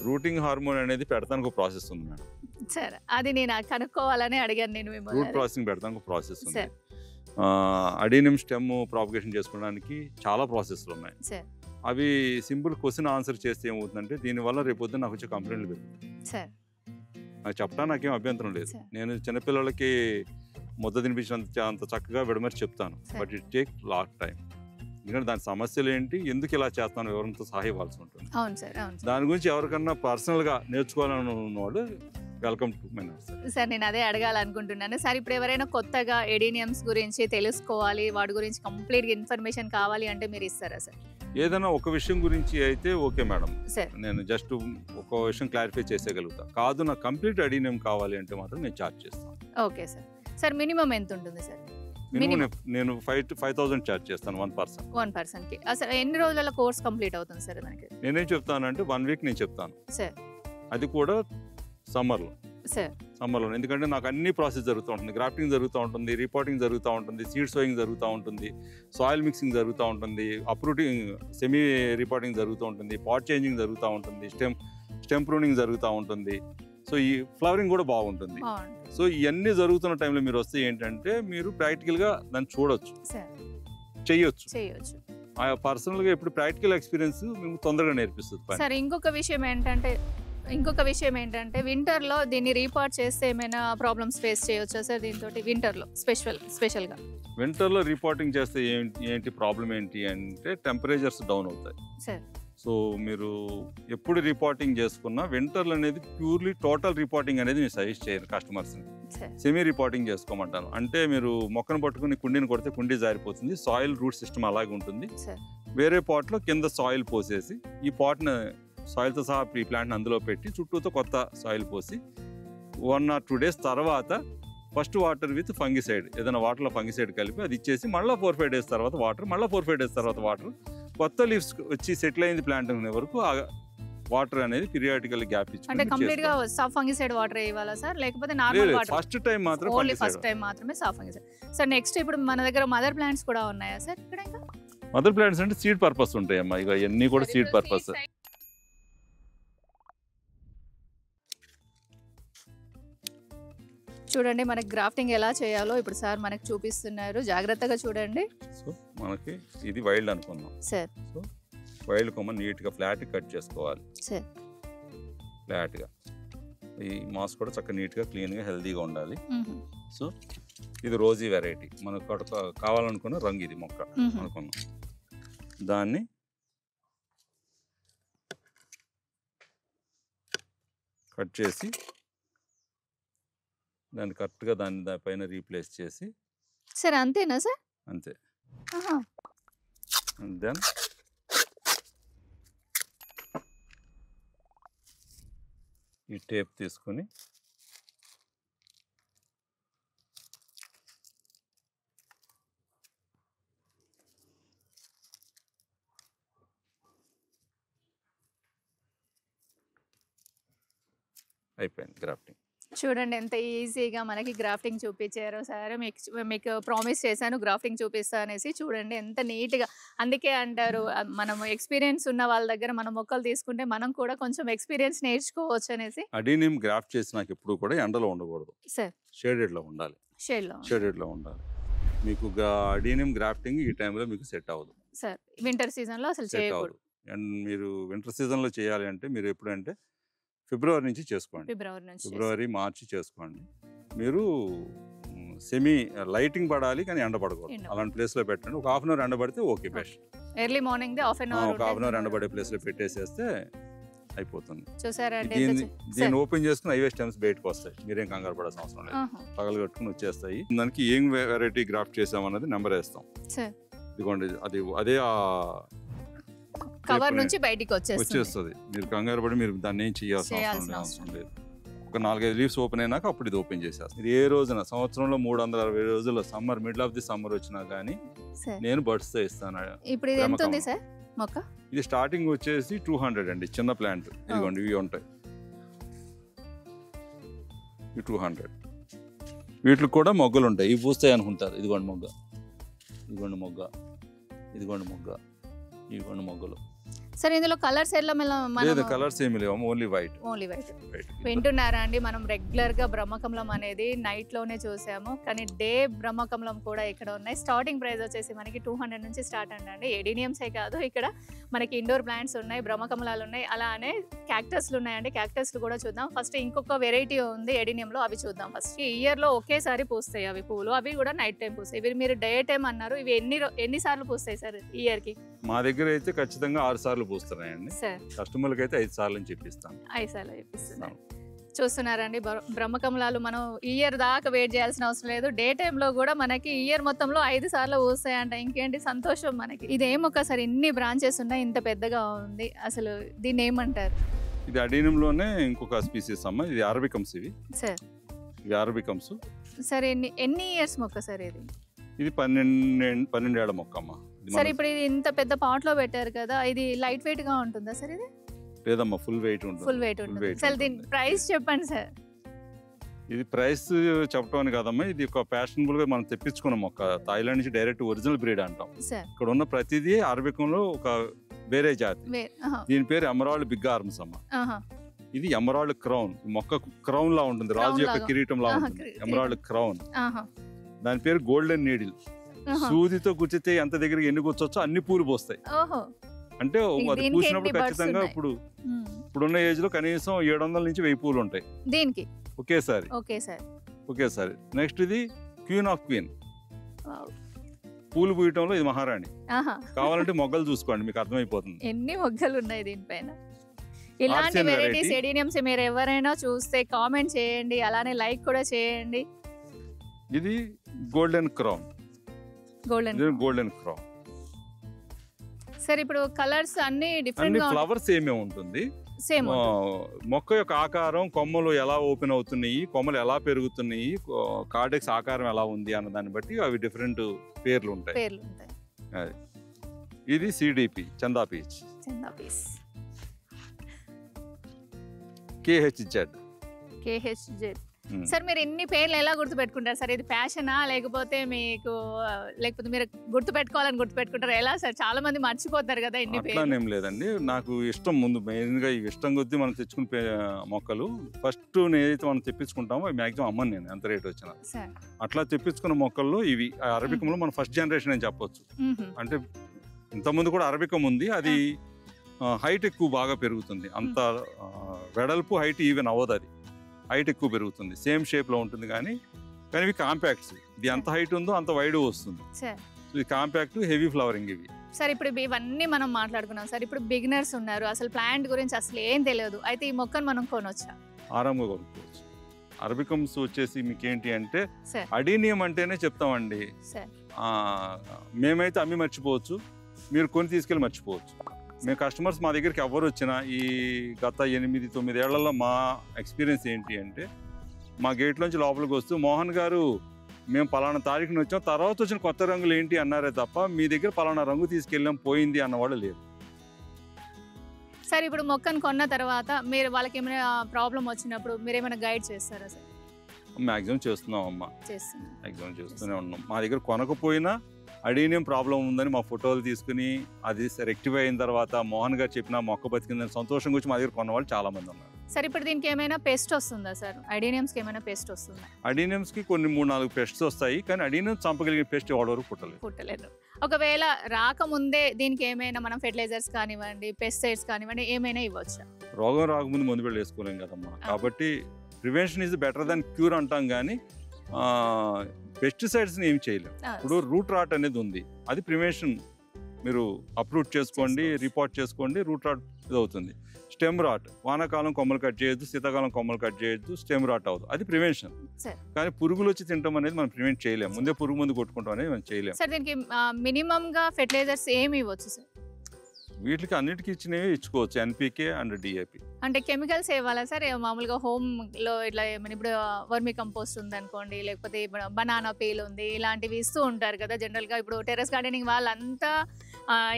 రూటింగ్ హార్మోన్ అనేది పెడతానికి ఒక ప్రాసెస్ ఉంది మేడం. సార్ అది నేను కనుక్కోవాలని అడిగాను నేను మిమ్మల్ని. రూట్ ప్రాసెసింగ్ పెడతానికి ఒక ప్రాసెస్ ఉంది. అడీనియం స్టెమ్ ప్రాపగేషన్ చేసుకోవడానికి చాలా ప్రాసెస్లు ఉన్నాయి. అవి సింపుల్ క్వశ్చన్ ఆన్సర్ చేస్తే ఏమవుతుందంటే దీనివల్ల రేపొద్దున నాకు వచ్చే కంప్లైంట్లు పెరుగుతాయి. నాకు చెప్పడానికి నాకేం అభ్యంతరం లేదు. నేను చిన్నపిల్లలకి ముద్ద తినిపించినంత అంత చక్కగా విడమరి చెప్తాను. But it take lot time. ఎందుకంటే దాని సమస్యలు ఏంటి, ఎందుకు ఇలా చేస్తాను ఎవరితో సహాయం ఇవ్వాల్సి ఉంటుంది. దాని గురించి ఎవరికన్నా పర్సనల్గా నేర్చుకోవాలని ఉన్నవాళ్ళు welcome to my nursery. Sir నేను అదే అడగాలనుకుంటున్నాను సార్. ఇప్పుడు ఎవరైనా కొత్తగా ఎడీనియమ్స్ గురించి తెలుసుకోవాలి, వాటి గురించి కంప్లీట్గా ఇన్ఫర్మేషన్ కావాలి అంటే మీరు ఇస్తారా సార్? ఏదైనా ఒక విషయం గురించి అయితే ఓకే మేడం, నేను జస్ట్ ఒక విషయం క్లారిఫై చేసేయగలుగుతా. కాదు నాకు కంప్లీట్ అడీనియం కావాలి అంటే మాత్రం నేను ఛార్జ్ చేస్తాను. Okay sir. సార్ మినిమం ఎంత ఉంటుంది సార్? నేను 5,000 ఛార్జ్ చేస్తాను 1 పర్సన్కి. అసలు ఎన్ని రోజుల కోర్స్ కంప్లీట్ అవుతుంది సార్ మనకి? నేనేం చెప్తానంటే 1 వీక్ నేను చెప్తాను సార్. అది కూడా సమ్మర్లో. సార్ సమ్మర్లో ఎందుకంటే నాకు అన్ని ప్రాసెస్ జరుగుతూ ఉంటుంది. గ్రాఫ్టింగ్ జరుగుతూ ఉంటుంది, రిపోర్టింగ్ జరుగుతూ ఉంటుంది, సీడ్ సోయింగ్ జరుగుతూ ఉంటుంది, సాయిల్ మిక్సింగ్ జరుగుతూ ఉంటుంది, అప్రూటింగ్ సెమీ రిపోర్టింగ్ జరుగుతూ ఉంటుంది, పాట్ చేంజింగ్ జరుగుతూ ఉంటుంది, స్టెమ్ ప్రూనింగ్ జరుగుతూ ఉంటుంది. సో ఈ ఫ్లవరింగ్ కూడా బాగుంటుంది. సో ఇవన్నీ జరుగుతున్న టైంలో మీరు వస్తే ఏంటంటే మీరు ప్రాక్టికల్గా దాన్ని చూడొచ్చు, చెయ్యొచ్చు. పర్సనల్గా ఇప్పుడు ప్రాక్టికల్ ఎక్స్పీరియన్స్ మీకు తొందరగా నేర్పిస్తుంది. సార్ ఇంకొక విషయం ఏంటంటే వింటర్లో దీన్ని రీపార్ట్ చేస్తే ఏమైనా ప్రాబ్లమ్స్ ఫేస్ చేయొచ్చా సార్ దీంతో? వింటర్లో స్పెషల్గా వింటర్లో రిపోర్టింగ్ చేస్తే ఏంటి ప్రాబ్లం ఏంటి అంటే టెంపరేచర్స్ డౌన్ అవుతాయి సార్. సో మీరు ఎప్పుడు రిపోర్టింగ్ చేసుకున్నా వింటర్లు అనేది ప్యూర్లీ టోటల్ రిపోర్టింగ్ అనేది నేను సజెస్ట్ చేయను కస్టమర్స్ని. Semi reporting చేసుకోమంటాను. అంటే మీరు మొక్కను పట్టుకుని కుండీని కొడితే కుండీ జారిపోతుంది, సాయిల్ రూట్ సిస్టమ్ అలాగే ఉంటుంది. వేరే పాట్లో కింద సాయిల్ పోసేసి ఈ పాట్ని సాయిల్తో సహా ఈ ప్లాంట్ని అందులో పెట్టి చుట్టూతో కొత్త సాయిల్ పోసి 1 or 2 days తర్వాత ఫస్ట్ వాటర్ విత్ ఫంగిసైడ్, ఏదైనా వాటర్లో ఫంగిసైడ్ కలిపి అది ఇచ్చేసి మళ్ళీ 4-5 days తర్వాత వాటర్, మళ్ళీ 4-5 days తర్వాత వాటర్, కొత్త లీవ్స్ వచ్చి సెటిల్ అయింది ప్లాంట్ అనే వరకు వాటర్ అనేది పీరియాడికల్ గ్యాప్ ఇచ్చి. అంటే కంప్లీట్ గా సాఫ్ ఫంగిసైడ్ వాటర్ ఇవ్వాలా సార్, లేకపోతే నార్మల్ వాటర్? ఫస్ట్ టైం మాత్రం ఓన్లీ ఫస్ట్ టైం మాత్రమే సాఫ్ ఫంగిసైడ్. సార్ నెక్స్ట్ ఇప్పుడు మన దగ్గర మదర్ ప్లాంట్స్ కూడా ఉన్నాయా సార్ ఇక్కడ? ఇంకా మదర్ ప్లాంట్స్ అంటే సీడ్ పర్పస్ ఉంటాయి అమ్మా, ఇక ఇవన్నీ కూడా సీడ్ పర్పస్. చూడండి మనకి గ్రాఫ్టింగ్ ఎలా చేయాలో ఇప్పుడు సార్ మనకి చూపిస్తున్నారు, జాగ్రత్తగా చూడండి. సో మనకి ఇది వైల్డ్ అనుకున్నాం సార్. సో వైల్డ్ కొమ్మ నీట్గా ఫ్లాట్ కట్ చేసుకోవాలి సార్, ఫ్లాట్గా. ఈ మాస్ కూడా చక్కగా నీట్గా క్లీన్గా హెల్తీగా ఉండాలి. సో ఇది రోజీ వెరైటీ, మనకు కావాలనుకున్న రంగు ఇది మొక్క అనుకున్నాం. దాన్ని కట్ చేసి దాన్ని కరెక్ట్గా దానిపైన రీప్లేస్ చేసి. సార్ అంతేనా సార్? అంతే. అండ్ దెన్ ఈ టేప్ తీసుకొని అయిపోయింది గ్రాఫ్టింగ్. చూడండి ఎంత ఈజీగా మనకి గ్రాఫ్టింగ్ చూపించారో సార్. మీకు ప్రామిస్ చేశాను గ్రాఫ్టింగ్ చూపిస్తా అనేసి. చూడండి ఎంత నీట్గా. అందుకే అంటారు మనం ఎక్స్పీరియన్స్ ఉన్న వాళ్ళ దగ్గర మనం మొక్కలు తీసుకుంటే మనం కూడా కొంచెం ఎక్స్పీరియన్స్ నేర్చుకోవచ్చు అనేసి. అడీనియం గ్రాఫ్ట్ చేసినాక ఎప్పుడు కూడా ఎండలో ఉండకూడదు సార్, షేడెడ్లో ఉండాలి. షేడెడ్లో ఉండాలి. మీకు అడీనియం గ్రాఫ్టింగ్ ఈ టైంలో మీకు సెట్ అవ్వదు సార్. వింటర్ సీజన్లో అసలు చేయకూడదు. అండ్ మీరు వింటర్ సీజన్లో చేయాలి అంటే మీరు ఎప్పుడంటే ఫిబ్రవరి నుంచి చేసుకోండి, ఫిబ్రవరి మార్చి చేసుకోండి. మీరు సెమీ లైటింగ్ పడాలి కానీ ఎండ పడకూడదు. అలాంటి ప్లేస్లో పెట్టండి. ఒక 1/2 hour ఎండ పడితే okay best. Early morning half an ఒక హాఫ్ అన్ అవర్ ఎండబడే ప్లేస్ లో పెట్టేసేస్తే అయిపోతుంది. చూసారండి, దీన్ని ఓపెన్ చేసుకుని ఐవే స్టెమ్స్ బయటకు వస్తాయి. మీరేం కంగారు పడాల్సిన అవసరం లేదు, పగలు కట్టుకుని వచ్చేస్తాయి. దానికి ఏం వెరైటీ గ్రాఫ్ట్ చేసామన్నది నెంబర్ వేస్తాం. ఇదిగోండి అదే ఆ కవర్ నుంచి బయటికి వచ్చేస్తుంది. మీరు కంగారు పడి మీరు దాన్ని ఏం చేయాల్సిన అవసరం లేదు. ఒక 4-5 లీవ్స్ ఓపెన్ అయినాక అప్పుడు ఇది ఓపెన్ చేసేస్తాను. ఇది ఏ రోజున సంవత్సరంలో 360 రోజుల్లో summer, middle of the summer వచ్చినా కానీ నేను బర్డ్స్ తో ఇస్తాను. ఇప్పుడు ఇది ఎంత ఉంది సార్ మొక్క? ఇది స్టార్టింగ్ వచ్చేసి 200 అండి, చిన్న ప్లాంట్. ఇదిగోండి ఇవి ఉంటాయి, ఇవి 200. వీటికి కూడా మొగ్గలు ఉంటాయి, ఇవి పూస్తాయి అనుకుంటారు. ఇదిగోండి మొగ్గ, ఇదిగోండి మొగ్గ, ఇదిగోండి మొగ్గ, ఇదిగోండి మొగ్గలు. సరే, ఇందులో కలర్స్ ఎలా? లేదు, కలర్స్ ఏమి లేవు, ఓన్లీ వైట్. వింటున్నారా అండి? మనం రెగ్యులర్ గా బ్రహ్మకమలం అనేది నైట్ లోనే చూసాము, కానీ డే బ్రహ్మకమలం కూడా ఇక్కడ ఉన్నాయి. స్టార్టింగ్ ప్రైస్ వచ్చేసి మనకి 200 నుంచి స్టార్ట్ అండి. ఎడీనియమ్సే కాదు, ఇక్కడ మనకి ఇండోర్ ప్లాంట్స్ ఉన్నాయి, బ్రహ్మకమలాలు ఉన్నాయి, అలానే క్యాక్టస్లు ఉన్నాయండి. క్యాక్టస్లు కూడా చూద్దాం. ఫస్ట్ ఇంకొక వెరైటీ ఉంది ఎడీనియంలో, అవి చూద్దాం. ఫస్ట్ ఇయర్ లో ఒకేసారి పూస్తాయి అవి పూలు, అవి కూడా నైట్ టైం పూస్తాయి. ఇవి మీరు డే టైం అన్నారు, ఇవి ఎన్ని సార్లు పూస్తాయి సార్ ఇయర్ కి? మా దగ్గర అయితే ఖచ్చితంగా 6 సార్లు పూస్తున్నాయండి. కస్టమర్లకి అయితే 5 సార్లు చెప్పిస్తాను. 5 సార్లు చెప్పిస్తున్నాను. చూస్తున్నారండి, బ్రహ్మకమలాలు మనం ఇయర్ దాకా వెయిట్ చేయాల్సిన అవసరం లేదు. డే టైంలో కూడా మనకి ఇయర్ మొత్తంలో 5 సార్లు పూస్తాయంట. ఇంకేంటి సంతోషం మనకి. ఇదేమొకసారి ఇన్ని బ్రాంచెస్ ఉన్నాయి, ఇంత పెద్దగా ఉంది, అసలు దీన్ని ఏమంటారు? ఇది అడీనియంలోనే ఇంకొక స్పీసీస్ అమ్మ, ఇది అరబికమ్స్. ఇవి సార్ ఇవి అరబికమ్స్. సరే, ఎన్ని ఇయర్స్ మొక్క సార్ ఇది? ఇది 12 ఏళ్ల మొక్క అమ్మ. సార్ ఇప్పుడు ఇది ఇంత పెద్ద పాట్ లో పెట్టారు కదా, ఇది లైట్ వెయిట్ గా ఉంటుందా సార్? ఇది లేదమ్మా, ఫుల్ వెయిట్ ఉంటుంది. ఫుల్ వెయిట్ ఉంటుంది. సార్ దీని ప్రైస్ చెప్పండి సార్. ఇది ప్రైస్ చెప్పడం కాదమ్మా, ఇది ఒక ఫ్యాషనబుల్ గా మనం తెప్పించుకున్న మొక్క. థాయిలాండ్ నుంచి డైరెక్ట్ ఒరిజినల్ బ్రీడ్ అంటాం. ఇక్కడ ఉన్న ప్రతిదీ అరబికంలో ఒక వేరే జాతి. దీని పేరు ఎమరాల్డ్ బిగ్ ఆర్మ్స్ అమ్మ. ఇది ఎమరాల్డ్ క్రౌన్. మొక్క క్రౌన్ లా ఉంటుంది, రాజు యొక్క కిరీటం లా ఉంటుంది. Emerald crown. దాని పేరు గోల్డెన్ నీడిల్. సూదితో గుచ్చితే ఎంత దగ్గరికి ఎన్ని కూర్చోవచ్చో అన్ని పూలు పోస్తాయి. అంటే అది పూసినప్పుడు ఖచ్చితంగా ఇప్పుడున్న ఏజ్ లో కనీసం 700 నుంచి 1000 పూలు ఉంటాయి దీనికి ఒకేసారి. నెక్స్ట్ ఇది క్వీన్ ఆఫ్ క్వీన్. పూలు పూయటంలో ఇది మహారాణి. కావాలంటే మొగ్గలు చూసుకోండి, మీకు అర్థమైపోతుంది ఎన్ని మొగ్గలు ఉన్నాయి దీనిపైన. ఇలాంటి వెరైటీస్ ఎడీనియమ్స్ మీరు ఎవరైనా చూస్తే కామెంట్ చేయండి, అలానే లైక్ కూడా చేయండి. ఇది golden crown. Golden crown. Sir ఇప్పుడు కలర్స్ అన్ని డిఫరెంట్ గా, ఫ్లవర్స్ ఏమే ఉంటుంది సేమ్. మొక్క యొక్క ఆకారం, కొమ్మలు ఎలా ఓపెన్ అవుతున్నాయి, కొమ్మలు ఎలా పెరుగుతున్నాయి, కార్డెక్స్ ఆకారం ఎలా ఉంది అన్న దాన్ని బట్టి అవి డిఫరెంట్ పేర్లు ఉంటాయి. ఇది సిడిపి, చందా పీచ్. KHZ. సార్ మీరు ఎన్ని పేర్లు ఎలా గుర్తుపెట్టుకుంటారు సార్? ఇది ప్యాషనా లేకపోతే మీరు గుర్తుపెట్టుకోవాలని గుర్తుపెట్టుకుంటారు ఎలా సార్? చాలా మంది మర్చిపోతారు కదా ఇన్ని పేర్లు. అట్లానేం లేదండి, నాకు ఇష్టం. ముందు మెయిన్ గా ఇష్టం కొద్దీ మనం తెచ్చుకునే మొక్కలు ఫస్ట్ ఏదైతే మనం తెప్పించుకుంటామో మాక్సిమం అమ్మని నేను ఎంత రేట్ వచ్చినా. అట్లా తెప్పించుకున్న మొక్కల్లో ఇవి అరబికంలో మన ఫస్ట్ జనరేషన్ అని చెప్పొచ్చు. అంటే ఇంతకుముందు కూడా అరబికం ఉంది, అది హైట్ ఎక్కువ బాగా పెరుగుతుంది. అంత వెడల్పు హైట్ ఈవెన్ అవ్వదు, అది హైట్ ఎక్కువ పెరుగుతుంది. సేమ్ షేప్ లో ఉంటుంది, కానీ ఇవి కాంపాక్ట్స్. ఇది ఎంత హైట్ ఉందో అంత వైడ్ వస్తుంది. ఇది కాంపాక్ట్, హెవీ ఫ్లవరింగ్ ఇవి. సార్ ఇప్పుడు ఇవన్నీ మనం మాట్లాడుకున్నాం సార్. ఇప్పుడు బిగినర్స్ ఉన్నారు, అసలు ప్లాంట్ గురించి అసలు ఏం తెలియదు, అయితే ఈ మొక్కను మనం కొనొచ్చా? ఆరాంగా కొనుక్కోవచ్చు. అరబికమ్స్ వచ్చేసి మీకు ఏంటి అంటే అడీనియం అంటేనే చెప్తామండి, మేమైతే అమ్మి మర్చిపోవచ్చు, మీరు కొని తీసుకెళ్ళి మర్చిపోవచ్చు. మేము కస్టమర్స్ మా దగ్గరికి ఎవరు వచ్చినా ఈ గత 8-9 ఏళ్లలో మా ఎక్స్పీరియన్స్ ఏంటి అంటే, మా గేట్లోంచి లోపలికి వస్తూ మోహన్ గారు మేము పలానా తారీఖున వచ్చాం, తర్వాత వచ్చిన కొత్త రంగులు ఏంటి అన్నారే తప్ప మీ దగ్గర పలానా రంగు తీసుకెళ్ళాం పోయింది అన్నవాళ్ళు లేరు. సార్ ఇప్పుడు మొక్కను కొన్న తర్వాత మీరు వాళ్ళకి ఏమైనా ప్రాబ్లం వచ్చినప్పుడు మీరు ఏమైనా గైడ్ చేస్తారా సార్? మ్యాక్సిమం చేస్తున్నాం అమ్మా, మ్యాక్సిమం చేస్తూనే ఉన్నాం. మా దగ్గర కొనకపోయినా అడీనియం ప్రాబ్లం ఉందని మా ఫోటోలు తీసుకుని అది రెక్టిఫై అయిన తర్వాత మోహన్ గారు చెప్పిన మొక్క బతికిందని సంతోషం గురించి మా దగ్గర కొన్న వాళ్ళు చాలా మంది ఉన్నారు. సార్ ఇప్పుడు దీనికి ఏమైనా పెస్ట్ వస్తుందా సార్? అడీనియమ్స్కి ఏమైనా పెస్ట్ వస్తుందా? అడీనియమ్స్కి కొన్ని 3-4 పెస్ట్స్ వస్తాయి, కానీ అడీనియం చంపగలిగిన పెస్ట్ ఎవరి వరకు పుట్టలేదు. ఒకవేళ రాకముందే దీనికి ఏమైనా మనం ఫెర్టిలైజర్స్ కానివ్వండి, పెస్టిసైడ్స్ కానివ్వండి ఏమైనా ఇవ్వచ్చా? రోగం రాకముందు మందు వెళ్ళి వేసుకోలేం కదమ్మా, కాబట్టి prevention is better than cure అంటాం, కానీ పెస్టిసైడ్స్ని ఏం చేయలేం. ఇప్పుడు రూట్ రాట్ అనేది ఉంది, అది ప్రివెన్షన్ మీరు అప్రూట్ చేసుకోండి, రిపోర్ట్ చేసుకోండి, రూట్ రాట్ ఇది అవుతుంది. స్టెమ్ రాట్ వానాకాలం కొమ్మలు కట్ చేయొద్దు, శీతాకాలం కొమ్మలు కట్ చేయొద్దు, స్టెమ్ రాట్ అవుతుంది. అది ప్రివెన్షన్. కానీ పురుగులు వచ్చి తింటాం అనేది మనం ప్రివెంట్ చేయలేము. ముందే పురుగు మందు కొట్టుకుంటాం అనేది మనం చేయలేము. సార్ దీనికి మినిమమ్ గా ఫెర్టిలైజర్స్ ఏమి ఇవ్వచ్చు సార్? వీటికి అన్నిటికీ ఇచ్చినవి ఇచ్చుకోవచ్చు, ఎన్పికే అండ్ డిఏపి. అంటే కెమికల్స్ ఇవ్వాలా సార్? మామూలుగా హోమ్ లో ఇట్లా ఏమైనా ఇప్పుడు వర్మి కంపోస్ట్ ఉంది అనుకోండి, లేకపోతే బనానా పీల్ ఉంది, ఇలాంటివి ఇస్తూ ఉంటారు కదా జనరల్ గా. ఇప్పుడు టెర్రస్ గార్డెనింగ్ వాళ్ళంతా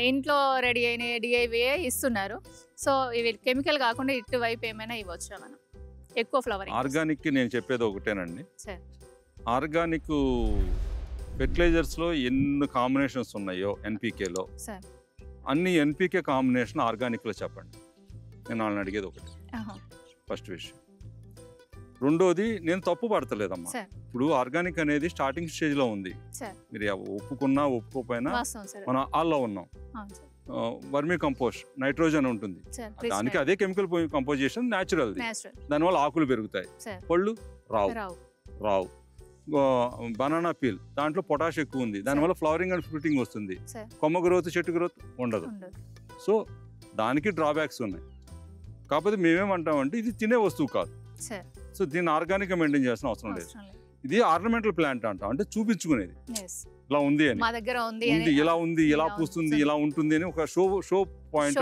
ఇంట్లో రెడీ అయిన డిఐవిఏ ఇస్తున్నారు. సో ఇవి కెమికల్ కాకుండా ఇటువైపు ఏమైనా ఇవ్వచ్చా మనం ఎక్కువ ఫ్లవరింగ్? ఆర్గానిక్ కి నేను చెప్పేది ఒకటేనండి సార్. ఆర్గానిక్ ఫెర్టిలైజర్స్ లో ఎన్ని కాంబినేషన్స్ ఉన్నాయో ఎన్పికేలో సార్, అన్ని ఎన్పికే కాంబినేషన్ ఆర్గానిక్ లో చెప్పండి. నేను వాళ్ళని అడిగేది ఒకటి ఫస్ట్ విషయం. రెండోది, నేను తప్పు పడతలేదమ్మా. ఇప్పుడు ఆర్గానిక్ అనేది స్టార్టింగ్ స్టేజ్ లో ఉంది. మీరు ఒప్పుకున్నా ఒప్పుకోపోయినా మనం ఆల్లో ఉన్నాం. వర్మీ కంపోస్ట్ నైట్రోజన్ ఉంటుంది, దానికి అదే కెమికల్ కంపోజిషన్ న్యాచురల్. దానివల్ల ఆకులు పెరుగుతాయి, పళ్ళు రావు. బనానా పీల్ దాంట్లో పొటాష్ ఎక్కువ ఉంది, దానివల్ల ఫ్లవరింగ్ అండ్ ఫ్రూటింగ్ వస్తుంది. కొమ్మ గ్రోత్, చెట్టు గ్రోత్ ఉండదు. సో దానికి డ్రాబ్యాక్స్ ఉన్నాయి. కాకపోతే మేమేమంటామంటే ఇది తినే వస్తువు కాదు. సో దీన్ని ఆర్గానిక్ గా మెయింటైన్ చేయాల్సిన అవసరం లేదు. ఇది ఆర్నమెంటల్ ప్లాంట్ అంటాం, అంటే చూపించుకునేది. ఇలా ఉంది అని, ఇలా ఉంది, ఇలా పూస్తుంది, ఇలా ఉంటుంది అని ఒక షో పాయింట్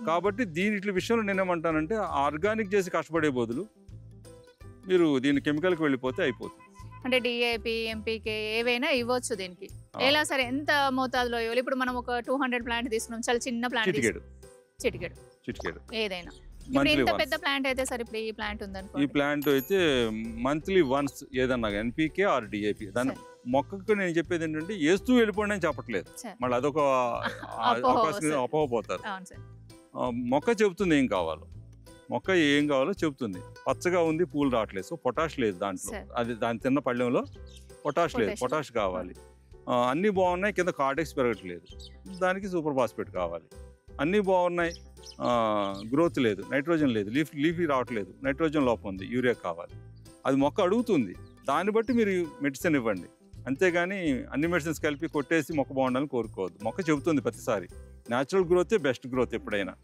కాబట్టి దీని ఇట్ల విషయంలో నేనేమంటానంటే ఆర్గానిక్ చేసి కష్టపడే బదులు మీరు దీని కెమికల్ కి వెళ్ళిపోతే అయిపోతుంది. అంటే డిఏపి, ఎంపీకే ఏవైనా ఇవ్వచ్చు దీనికి. ఎలా సరే ఎంత మోతాదులో ఇవ్వాలి? ఇప్పుడు మనం ఒక 200 ప్లాంట్ తీసుకున్నాం, చాలా చిన్న ప్లాంట్, చిటికెడు ఏదైనా. ఇంత పెద్ద ప్లాంట్ అయితే సరే, ఇప్పుడు ఈ ప్లాంట్ ఉందనుకో, ఈ ప్లాంట్ అయితే మంత్లీ వన్స్ ఏదన్నా ఎన్పికే ఆర్ డిఏపి. దాని మొక్కకు నేను చెప్పేది ఏంటంటే వేస్తూ వెళ్ళిపోండి అని చెప్పట్లేదు, మళ్ళీ అదొక అపోహపోతారు. మొక్క చెబుతుంది ఏం కావాలో, మొక్క ఏం కావాలో చెబుతుంది. పచ్చగా ఉంది, పూలు రావట్లేదు, సో పొటాష్ లేదు దాంట్లో. అది దాని తిన్న పళ్ళెంలో పొటాష్ లేదు, పొటాష్ కావాలి. అన్నీ బాగున్నాయి, కింద కార్డెక్స్ పెరగట్లేదు, దానికి సూపర్ ఫాస్ఫేట్ కావాలి. అన్నీ బాగున్నాయి, గ్రోత్ లేదు, నైట్రోజన్ లేదు, లీఫీ రావట్లేదు, నైట్రోజన్ లోపం ఉంది, యూరియా కావాలి. అది మొక్క అడుగుతుంది, దాన్ని బట్టి మీరు మెడిసిన్ ఇవ్వండి. అంతేగాని అన్ని మెడిసిన్స్ కలిపి కొట్టేసి మొక్క బాగుండాలని కోరుకోవద్దు. మొక్క చెబుతుంది ప్రతిసారి న్యాచురల్ గ్రోతే బెస్ట్ గ్రోత్ ఎప్పుడైనా.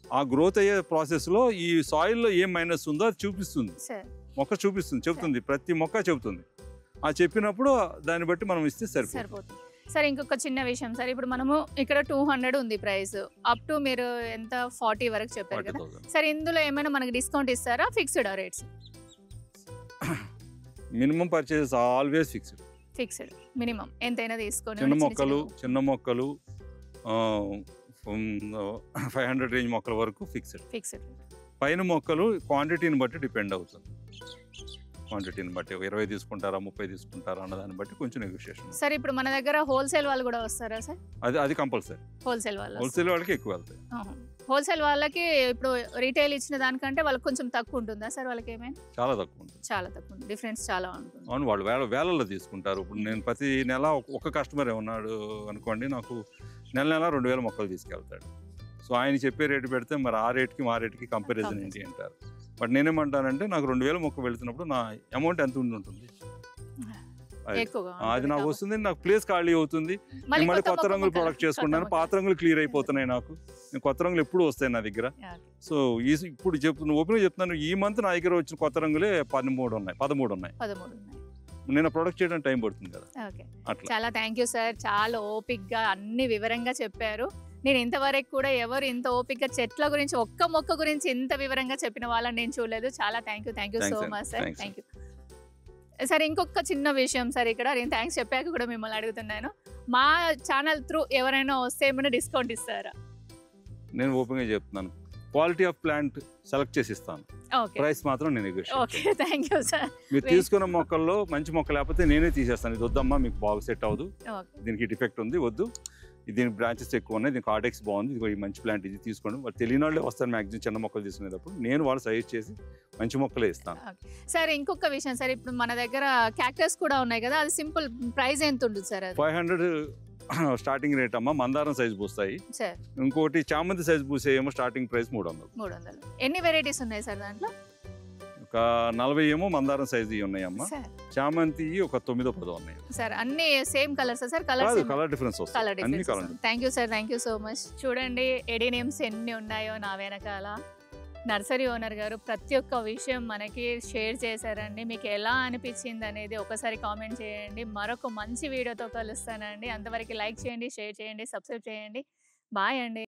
ఆ గ్రోత్ అయ్యే ప్రాసెస్లో ఈ సాయిల్లో ఏం మైనస్ ఉందో అది చూపిస్తుంది, మొక్క చూపిస్తుంది, చెబుతుంది, ప్రతి మొక్క చెబుతుంది. ఆ చెప్పినప్పుడు దాన్ని బట్టి మనం ఇస్తే సరిపోతుంది. సార్ ఇంకొక చిన్న విషయం సార్, ఇప్పుడు మనము ఇక్కడ 200 ఉంది ప్రైస్, అప్ టు మీరు ఎంత 40 వరకు చెప్పారు కదా సార్. ఇందులో ఏమైనా మనకి డిస్కౌంట్ ఇస్తారా? Fixed rates? Minimum purchase always fixed minimum ఎంతైనా తీసుకొని. చిన్న మొక్కలు 500 రేంజ్ మొక్కల వరకు ఫిక్స్డ్. పైన మొక్కలు క్వాంటిటీని బట్టి డిపెండ్ అవుతుంది. క్వాంటిటీని బట్టి 20 తీసుకుంటారా, 30 తీసుకుంటారా అన్న దాన్ని బట్టి కొంచెం నెగోషియేషన్. సార్ ఇప్పుడు మన దగ్గర హోల్సేల్ వాళ్ళు కూడా వస్తారా సార్? అది కంపల్సరీ. హోల్సేల్ వాళ్ళకి ఎక్కువ వెళ్తాయి. హోల్సేల్ వాళ్ళకి ఇప్పుడు రీటైల్ ఇచ్చిన దానికంటే వాళ్ళకి కొంచెం తక్కువ ఉంటుందా సార్? వాళ్ళకి ఏమైనా? చాలా తక్కువ ఉంటుంది. డిఫరెన్స్ చాలా ఉంటుంది. అవును, వాళ్ళు వేలలో తీసుకుంటారు. ఇప్పుడు నేను ప్రతి నెల ఒక కస్టమర్ ఉన్నాడు అనుకోండి, నాకు నెల 2000 మొక్కలు తీసుకెళ్తాడు. సో ఆయన చెప్పే రేటు పెడితే మరి ఆ రేట్కి మా రేట్కి కంపారిజన్ ఏంటి అంటారు. బట్ నేనేమంటానంటే నాకు 2000 మొక్క వెళ్తున్నప్పుడు నా అమౌంట్ ఎంత ఉంటుంది, అది నాకు వస్తుంది, నాకు ప్లేస్ ఖాళీ అవుతుంది. నేను మళ్ళీ కొత్త రంగులు ప్రొడక్ట్ చేసుకుంటాను, పాత రంగులు క్లియర్ అయిపోతున్నాయి నాకు. నేను కొత్త రంగులు ఎప్పుడు వస్తాయి నా దగ్గర. సో ఇప్పుడు ఓపెన్ చెప్తున్నాను, ఈ మంత్ నా దగ్గర వచ్చిన కొత్త రంగులే 13 ఉన్నాయి. నేను ప్రొడక్ట్ చేయడానికి టైం పడుతుంది కదా. చాలా థ్యాంక్ యూ సార్, చాలా ఓపిక్గా అన్ని వివరంగా చెప్పారు. నేను ఇంతవరకు కూడా ఎవరు ఇంత ఓపిక్గా చెట్ల గురించి, ఒక్క మొక్క గురించి ఇంత వివరంగా చెప్పిన వాళ్ళని నేను చూడలేదు. చాలా thank you so much sir. Thank you sir. ఇంకొక చిన్న విషయం సార్, ఇక్కడ నేను థ్యాంక్స్ చెప్పాక కూడా మిమ్మల్ని అడుగుతున్నాను, మా ఛానల్ త్రూ ఎవరైనా వస్తే ఏమైనా డిస్కౌంట్ ఇస్తారా? నేను ఓపెన్గా చెప్తున్నాను, క్వాలిటీ ఆఫ్ ప్లాంట్ సెలెక్ట్ చేసి ఇస్తాను, ప్రైస్ మాత్రం నేను నెగోషియేట్. Thank you sir. మీరు తీసుకున్న మొక్కల్లో మంచి మొక్క లేకపోతే నేనే తీసేస్తాను. ఇది వద్దమ్మా, మీకు బాగా సెట్ అవ్వదు, దీనికి డిఫెక్ట్ ఉంది, వద్దు, దీని బ్రాంచెస్ ఎక్కువ ఉన్నాయి, దీనికి కార్డెక్స్ బాగుంది, ఇది మంచి ప్లాంట్, ఇది తీసుకోండి. వాళ్ళు తెలియని వాళ్ళే వస్తారు మ్యాక్సిమం చిన్న మొక్కలు తీసుకునేటప్పుడు. నేను వాళ్ళు సజెస్ట్ చేసి మంచి మొక్కలే ఇస్తాను. సార్ ఇంకొక విషయం సార్, ఇప్పుడు మన దగ్గర క్యాక్టస్ కూడా ఉన్నాయి కదా, అది సింపుల్ ప్రైస్ ఎంత ఉంటుంది సార్? 500 స్టార్టింగ్ రేట్ అమ్మా. మందారం సైజ్ పూస్తాయి, ఇంకోటి చామంతి సైజ్ పూసే ఏమో స్టార్టింగ్ ప్రైస్ 300. ఎన్ని వెరైటీస్ ఉన్నాయి సార్ దాంట్లో? ఒక 40 ఏమో మందారం సైజు ఉన్నాయమ్మా. సార్ చామంతి ఒక 9-10 ఉన్నాయి. సార్ అన్ని సేమ్ కలర్స్ సార్? కాదు, కలర్ డిఫరెన్స్ కలర్ వస్తుంది, అన్ని colour. Thank you sir, thank you so much. చూడండి ఎడీనియమ్స్ ఎన్ని ఉన్నాయో నా వెనకాల. నర్సరీ ఓనర్ గారు ప్రతి ఒక్క విషయం మనకి షేర్ చేశారండి. మీకు ఎలా అనిపించింది అనేది ఒకసారి కామెంట్ చేయండి. మరొక మంచి వీడియోతో కలుస్తానండి. అంతవరకు లైక్ చేయండి, షేర్ చేయండి, సబ్స్క్రైబ్ చేయండి. బాయ్ అండి.